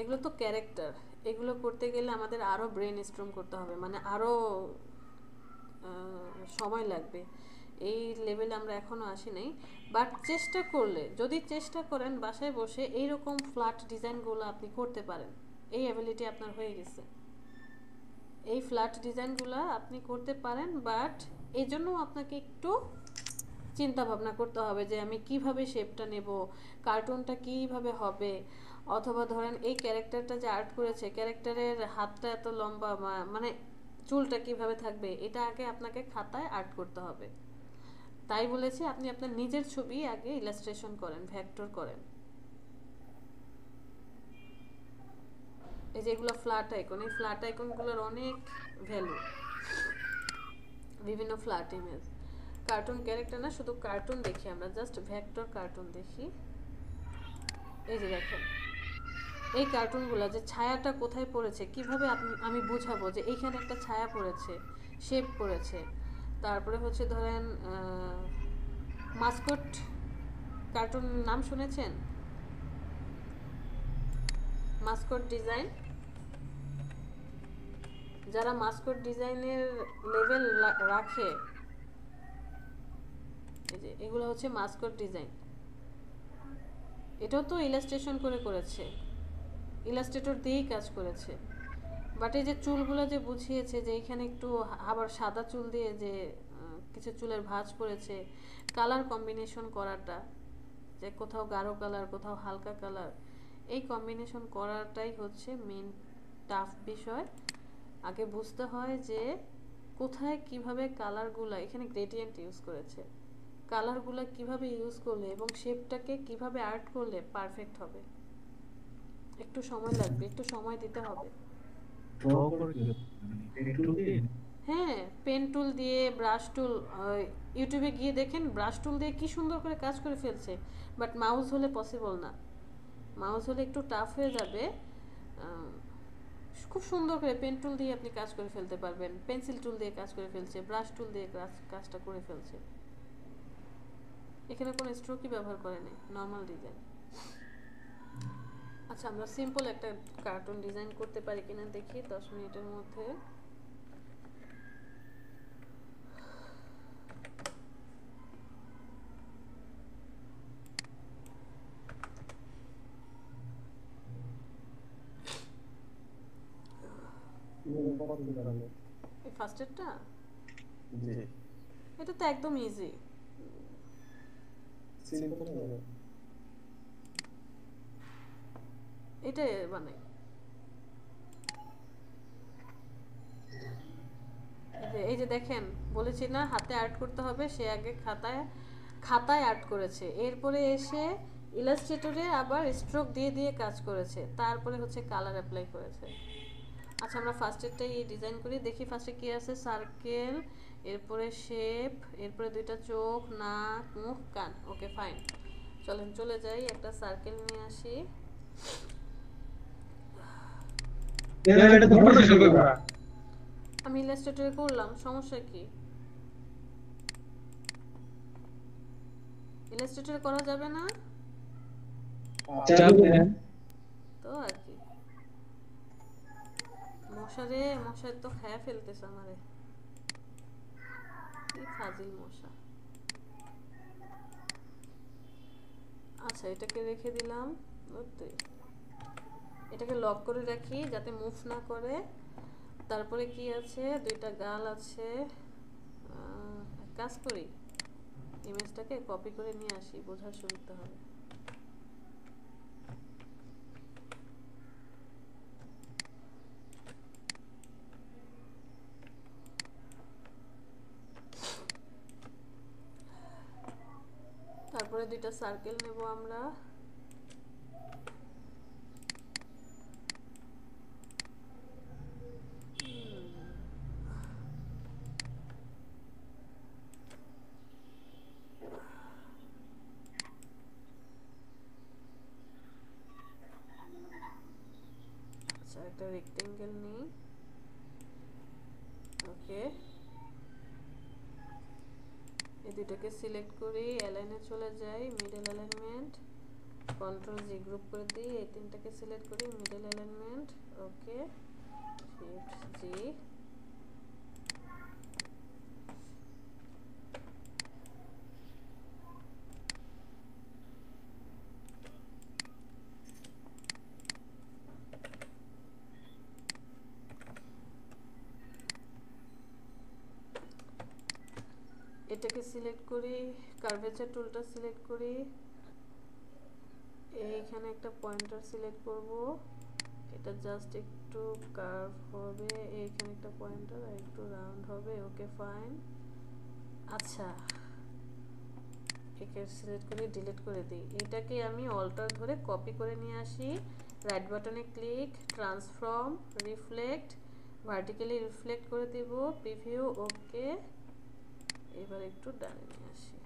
এগুলো তো ক্যারেক্টার, এগুলো করতে গেলে আমাদের আরও ব্রেন স্ট্রম করতে হবে, মানে আরও সময় লাগবে। এই লেভেলে আমরা এখনও আসি নাই, বাট চেষ্টা করলে, যদি চেষ্টা করেন বাসায় বসে এইরকম ফ্ল্যাট ডিজাইনগুলো আপনি করতে পারেন, এই অ্যাবিলিটি আপনার হয়ে গেছে। এই ফ্ল্যাট ডিজাইনগুলো আপনি করতে পারেন, বাট এই জন্য আপনাকে একটু চিন্তা ভাবনা করতে হবে যে আমি কিভাবে শেপটা নেব, কার্টুনটা কিভাবে হবে, অথবা ধরেন এই ক্যারেক্টারটা যে আর্ট করেছে, ক্যারেক্টারের হাতটা এত লম্বা, মানে চুলটা কিভাবে থাকবে, এটা আগে আপনাকে খাতায় আর্ট করতে হবে। তাই বলেছি আপনি আপনার নিজের ছবি আগে ইলাস্ট্রেশন করেন, ভেক্টর করেন। এই যেগুলো ফ্ল্যাট আইকন, এই ফ্ল্যাট আইকনগুলোর অনেক ভ্যালু, বিভিন্ন ফ্ল্যাট ইমেজ, কার্টুন ক্যারেক্টার না, শুধু কার্টুন দেখি আমরা, জাস্ট ভেক্টর কার্টুন দেখি। এই যে দেখেন এই কার্টুনগুলো, যে ছায়াটা কোথায় পড়েছে, কিভাবে আমি বুঝাবো যে এইখানে একটা ছায়া পড়েছে, শেপ পড়েছে। তারপরে হচ্ছে ধরেন মাস্কট কার্টুন নাম শুনেছেন? মাস্কট ডিজাইন, যারা মাস্কট ডিজাইনের লেভেল রাখে, এই যে এগুলো হচ্ছে মাস্কট ডিজাইন। এটাও তো ইলাস্ট্রেশন করে করেছে, ইলাস্ট্রেটর দিয়েই কাজ করেছে। বাট এই যে চুলগুলো যে বুঝিয়েছে যে এখানে একটু আবার সাদা চুল দিয়ে যে কিছু চুলের ভাঁজ করেছে, কালার কম্বিনেশন করাটা, যে কোথাও গাঢ় কালার কোথাও হালকা কালার, এই কম্বিনেশন করাটাই হচ্ছে মেন টাফ বিষয়। আগে বুঝতে হয় যে কোথায় কিভাবে কালারগুলো, এখানে গ্রেডিয়েন্ট ইউজ করেছে, কালারগুলো কিভাবে ইউজ করলে এবং শেপটাকে কিভাবে আর্ট করলে পারফেক্ট হবে। একটু সময় লাগবে, একটু সময় দিতে হবে। হ্যাঁ, পেন টুল দিয়ে, ব্রাশ টুল, ইউটিউবে গিয়ে দেখেন ব্রাশ টুল দিয়ে কি সুন্দর করে কাজ করে ফেলছে। বাট মাউস হলে পসিবল না, মাউস হলে একটু টাফ হয়ে যাবে। খুব সুন্দর করে পেন টুল দিয়ে আপনি কাজ করে ফেলতে পারবেন, পেন্সিল টুল দিয়ে কাজ করে ফেলছে, ব্রাশ টুল দিয়ে কাজটা করে ফেলছে। এখানে কোনো স্ট্রোকই ব্যবহার করে নাই, নর্মাল ডিজাইন। আচ্ছা, আমরা সিম্পল একটা কার্টুন ডিজাইন করতে পারি কিনা দেখি 10 মিনিটের মধ্যে। এই ফার্স্টেরটা, জি এটা তো একদম ইজি। এটা বানাই, এই যে দেখেন বলেছি না হাতে আর্ট করতে হবে, সে আগে খাতায় আর্ট করেছে, এরপরে এসে ইলাস্ট্রেটরে আবার স্ট্রোক দিয়ে দিয়ে কাজ করেছে, তারপরে হচ্ছে কালার অ্যাপ্লাই করেছে। আচ্ছা, আমরা ফার্স্টেরটাই ডিজাইন করি, দেখি ফার্স্টে কি আছে। সার্কেল, এরপরে শেপ, এরপরে দুইটা চোখ, নাক, মুখ, কান। ওকে ফাইন, চলেন চলে যাই, একটা সার্কেল নিয়ে আসি। আমি ইলাস্ট্রেটরে করলাম, সমস্যা কি? ইলাস্ট্রেটরে করা যাবে না তো আর কি। মশার তো খায়া ফেলতেছে আমারে, কি ফাজিল মশা। আচ্ছা, এটাকে রেখে দিলাম, এটাকে লক করে রাখি যাতে মুভ না করে। তারপরে কি আছে, দুইটা গাল আছে। কাজ করি, ইমেজটাকে কপি করে নিয়ে আসি, বোঝার সুবিধা হবে। তারপরে দুইটা সার্কেল নেব আমরা। আচ্ছা, একটা রেক্টেঙ্গেল নিই। ওকে, এই দুটোকে সিলেক্ট করি, অ্যালাইনে চলে যাই, মিডল অ্যালাইনমেন্ট, কন্ট্রোল জি গ্রুপ করে দিই। এই তিনটাকে সিলেক্ট করি, মিডল অ্যালাইনমেন্ট, ওকে, শিফট জি। এটাকে সিলেক্ট করি, কার্ভেচার টুলটা সিলেক্ট করি, এইখানে একটা পয়েন্টার সিলেক্ট করব, এটা জাস্ট একটু কার্ভ হবে, এইখানে একটা পয়েন্টার আর একটু রাউন্ড হবে। Okay fine. আচ্ছা, একে সিলেক্ট করে ডিলিট করে দিই। এটাকে আমি অল্টার ধরে কপি করে নিয়ে আসি, রাইট বাটনে click, transform, reflect, vertically reflect করে দিব, প্রিভিউ। ওকে, এবার একটু ডানে নিয়ে আসি।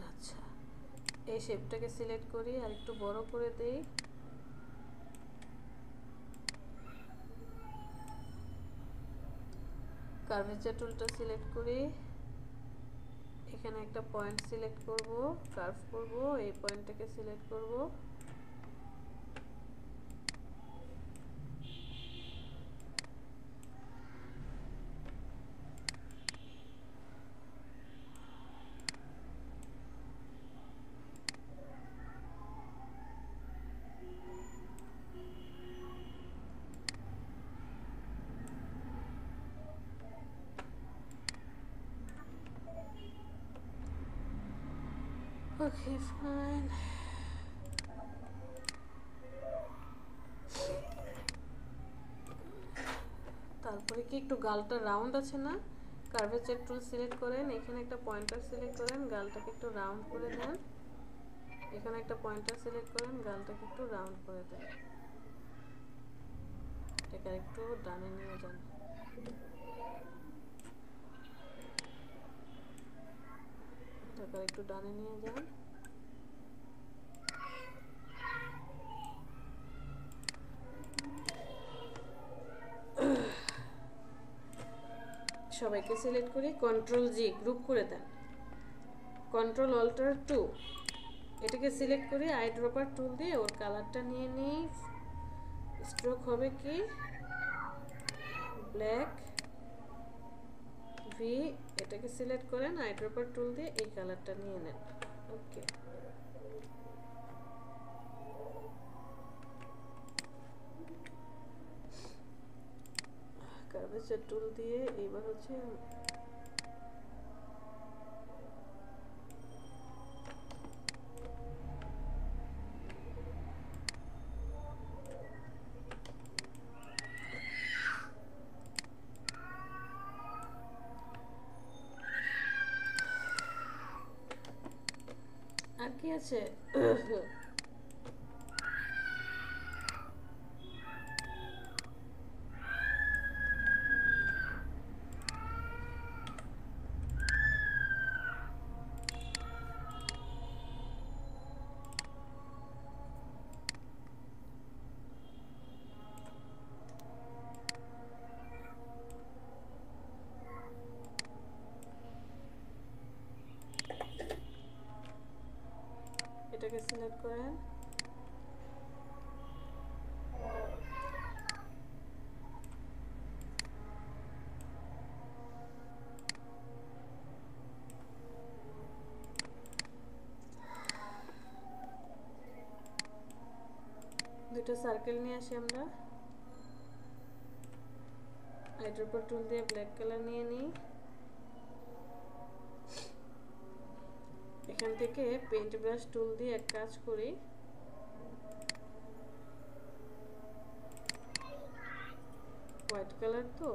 আচ্ছা, এই শেপটাকে সিলেক্ট করি আর একটু বড় করে দেই। কার্ভেচার টুলটা সিলেক্ট করি, এখানে একটা পয়েন্ট সিলেক্ট করব, কার্ভ করব, এই পয়েন্টটাকে সিলেক্ট করব, ওকে ফাইন। তারপরে কি একটু গালটা রাউন্ড আছে না, কার্ভেচার টুল সিলেক্ট করেন, এখানে একটা পয়েন্টার সিলেক্ট করেন, গালটাকে একটু রাউন্ড করে দেন, এখানে একটা পয়েন্টার সিলেক্ট করেন, গালটাকে একটু রাউন্ড করে দেন, এটাকে একটু ডানে নিয়ে যান, এটাকে একটু ডানে নিয়ে যান। সবাইকে সিলেক্ট করি, কন্ট্রোল জি গ্রুপ করে দেন, কন্ট্রোল অল্টার 2, এটাকে সিলেক্ট করি, আই ড্রপার টুল দিয়ে ওর কালারটা নিয়ে নিই, স্ট্রোক হবে কি ব্ল্যাক ভি, এটাকে সিলেক্ট করেন, আই ড্রপার টুল দিয়ে এই কালারটা নিয়ে নেন। ওকে, কার্ভেচার টুল দিয়ে এইবার হচ্ছে আর কি আছে, এটাকে সিলেক্ট করেন, দুটো সার্কেল নিয়ে আসি আমরা, আই ড্রপার টুল দিয়ে ব্ল্যাক কালার নিয়ে নিই, এখান থেকে পেইন্ট ব্রাশ টুল দিয়ে এক কাজ করি, হোয়াইট কালার তো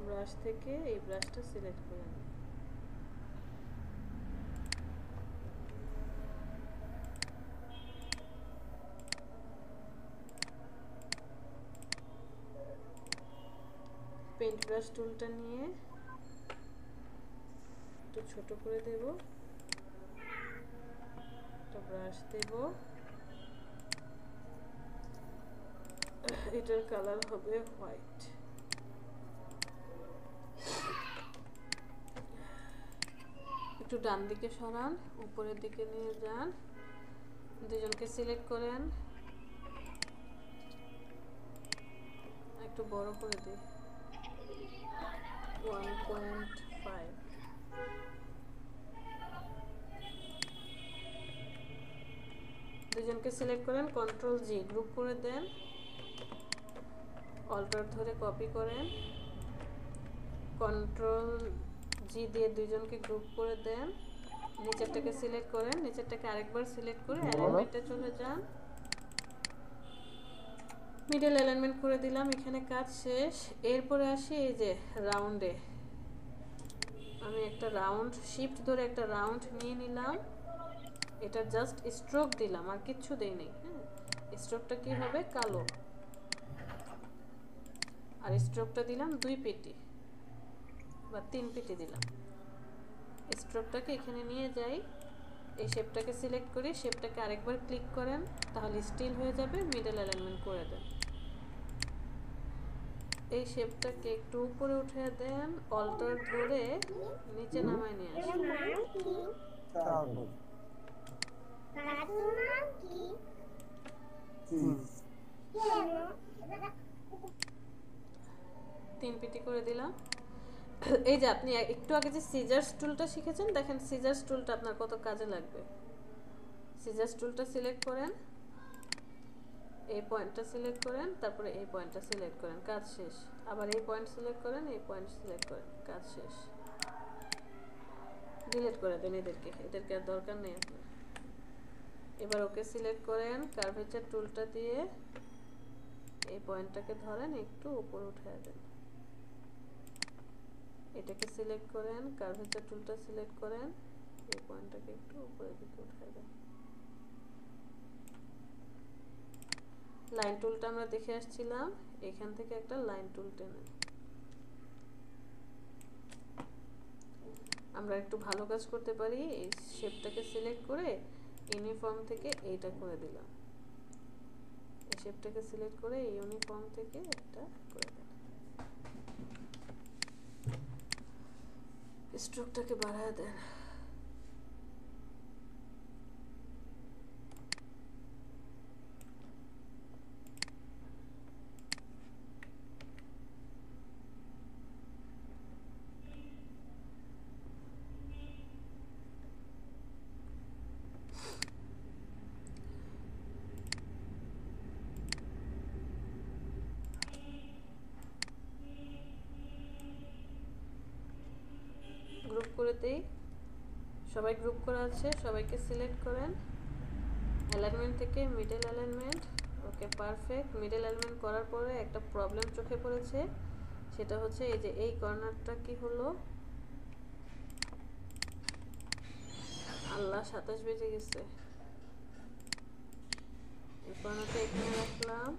ব্রাশ থেকে এই ব্রাশটা সিলেক্ট করে নিই, পেইন্ট ব্রাশ টুলটা নিয়ে একটু ছোট করে দেব, একটা ব্রাশ দেব, এটার কালার হবে হোয়াইট, একটু ডান দিকে সরান, উপরের দিকে নিয়ে যান, দুজনকে সিলেক্ট করেন, একটু বড় করে দিই 1.5, দুজনকে সিলেক্ট করেন, কন্ট্রোল জি গ্রুপ করে দেন, অল্টার ধরে কপি করেন, কন্ট্রোল জি দিয়ে দুজনকে গ্রুপ করে দেন, নিচেরটাকে সিলেক্ট করেন, নিচেরটাকে আরেকবার সিলেক্ট করে অ্যালাইনমেন্টে চলে যান, মিডল অ্যালাইনমেন্ট করে দিলাম, এখানে কাজ শেষ। এরপরে আসি এই যে রাউন্ডে, আমি একটা রাউন্ড শিফট ধরে একটা রাউন্ড নিয়ে নিলাম, এটা জাস্ট স্ট্রোক দিলাম আর কিচ্ছু দেই নাই, হ্যাঁ, স্ট্রোকটা কি হবে কালো, আর স্ট্রোকটা দিলাম 2 পেটি বা 3 পেটি দিলাম, স্ট্রোকটাকে এখানে নিয়ে যাই, এই শেপটাকে সিলেক্ট করি, শেপটাকে আরেকবার ক্লিক করেন, তাহলে স্টিল হয়ে যাবে, মিডল অ্যালাইনমেন্ট করে দেন, এই শেপটাকে একটু উপরে উঠিয়ে দেন, অল্টার ধরে নিচে নামায় নিয়ে আসেন। তারপর তিন পিটি করে দিলাম। এই যে আপনি একটু আগে যে সিজার্স টুলটা শিখেছেন, দেখেন সিজার্স টুলটা আপনার কত কাজে লাগবে। সিজার্স টুলটা সিলেক্ট করেন, এই পয়েন্টটা সিলেক্ট করেন, তারপরে এই পয়েন্টটা সিলেক্ট করেন, কাজ শেষ। আবার এই পয়েন্ট সিলেক্ট করেন, এই পয়েন্ট সিলেক্ট করেন, কাজ শেষ। ডিলিট করে দেন এদেরকে আর দরকার নেই আপনার। এবার ওকে সিলেক্ট করেন, কার্ভেচার টুলটা দিয়ে এই পয়েন্টটাকে ধরেন, একটু উপরে উঠিয়ে দেন। এটাকে সিলেক্ট করেন, কার্ভেচার টুলটা সিলেক্ট করেন, এই পয়েন্টটাকে একটু উপরের দিকে উঠিয়ে দেন। লাইন টুলটা আমরা দেখে আসছিলাম, এখান থেকে একটা লাইন টুল টেনেন। আমরা একটু ভালো কাজ করতে পারি, এই শেপটাকে সিলেক্ট করে ইউনিফর্ম থেকে এইটা করে দিলাম। এই শেপটাকে সিলেক্ট করে ইউনিফর্ম থেকে এটা করে দেন। স্ট্রোকটাকে বাড়ায় দেন। গ্রুপ করে দেই, সবাই গ্রুপ করা আছে, সবাইকে সিলেক্ট করেন। অ্যালাইনমেন্ট থেকে middle alignment, okay perfect. Middle alignment করার পরে একটা প্রবলেম চোখে পড়েছে, সেটা হচ্ছে এই যে এই কর্নারটা কি হলো, আল্লাহ 27 বেজে গেছে। এই কর্নারটা এখানে রাখলাম,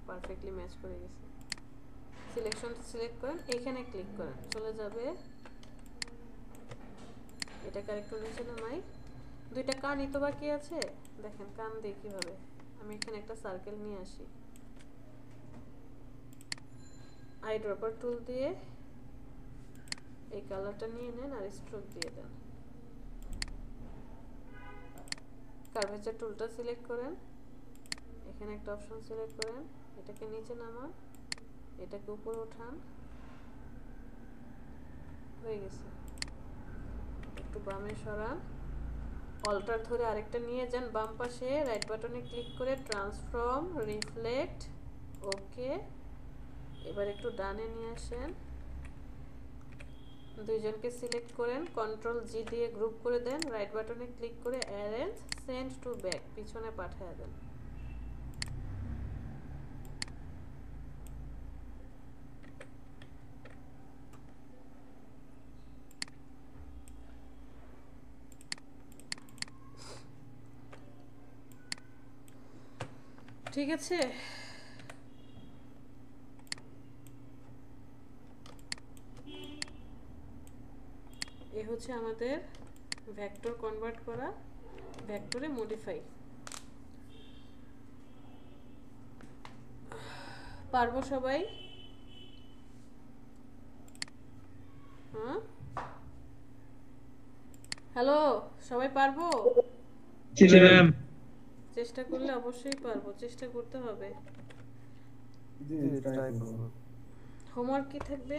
পারফেক্টলি ম্যাচ করে গেছে। সিলেকশন সিলেক্ট করেন, এখানে ক্লিক করেন, চলে যাবে। এটা কারেক্ট নিচে নামাই। দুইটা কানই তো বাকি আছে, দেখেন কান দিয়ে কিভাবে। আমি এখানে একটা সার্কেল নিয়ে আসি, আই ড্রপার টুল দিয়ে এই কালারটা নিয়ে নেন আর স্ট্রোক দিয়ে দেন। কার্ভেচার টুলটা সিলেক্ট করেন, এখানে একটা অপশন সিলেক্ট করেন, এটাকে নিচে নামান, এটাকে উপরে উঠান, হয়ে গেছে। একটু বামে সরান, অল্টার ধরে আরেকটা নিয়ে যান বাম পাশে, রাইট বাটনে ক্লিক করে ট্রান্সফর্ম রিফ্লেক্ট, ওকে। এবার একটু ডানে নিয়ে আসেন, দুইজনকে সিলেক্ট করেন, কন্ট্রোল জি দিয়ে গ্রুপ করে দেন, রাইট বাটনে ক্লিক করে অ্যারেঞ্জ সেন্ড টু ব্যাক, পিছনে পাঠিয়ে দেন। ঠিক আছে, এই হচ্ছে আমাদের ভেক্টর কনভার্ট করা, ভেক্টরে মডিফাই। পারবো সবাই? হ্যাঁ, হ্যালো, সবাই পারবো? চেষ্টা করলে অবশ্যই পারবো, চেষ্টা করতে হবে। জি ট্রাই করব। হোমওয়ার্ক কি থাকবে?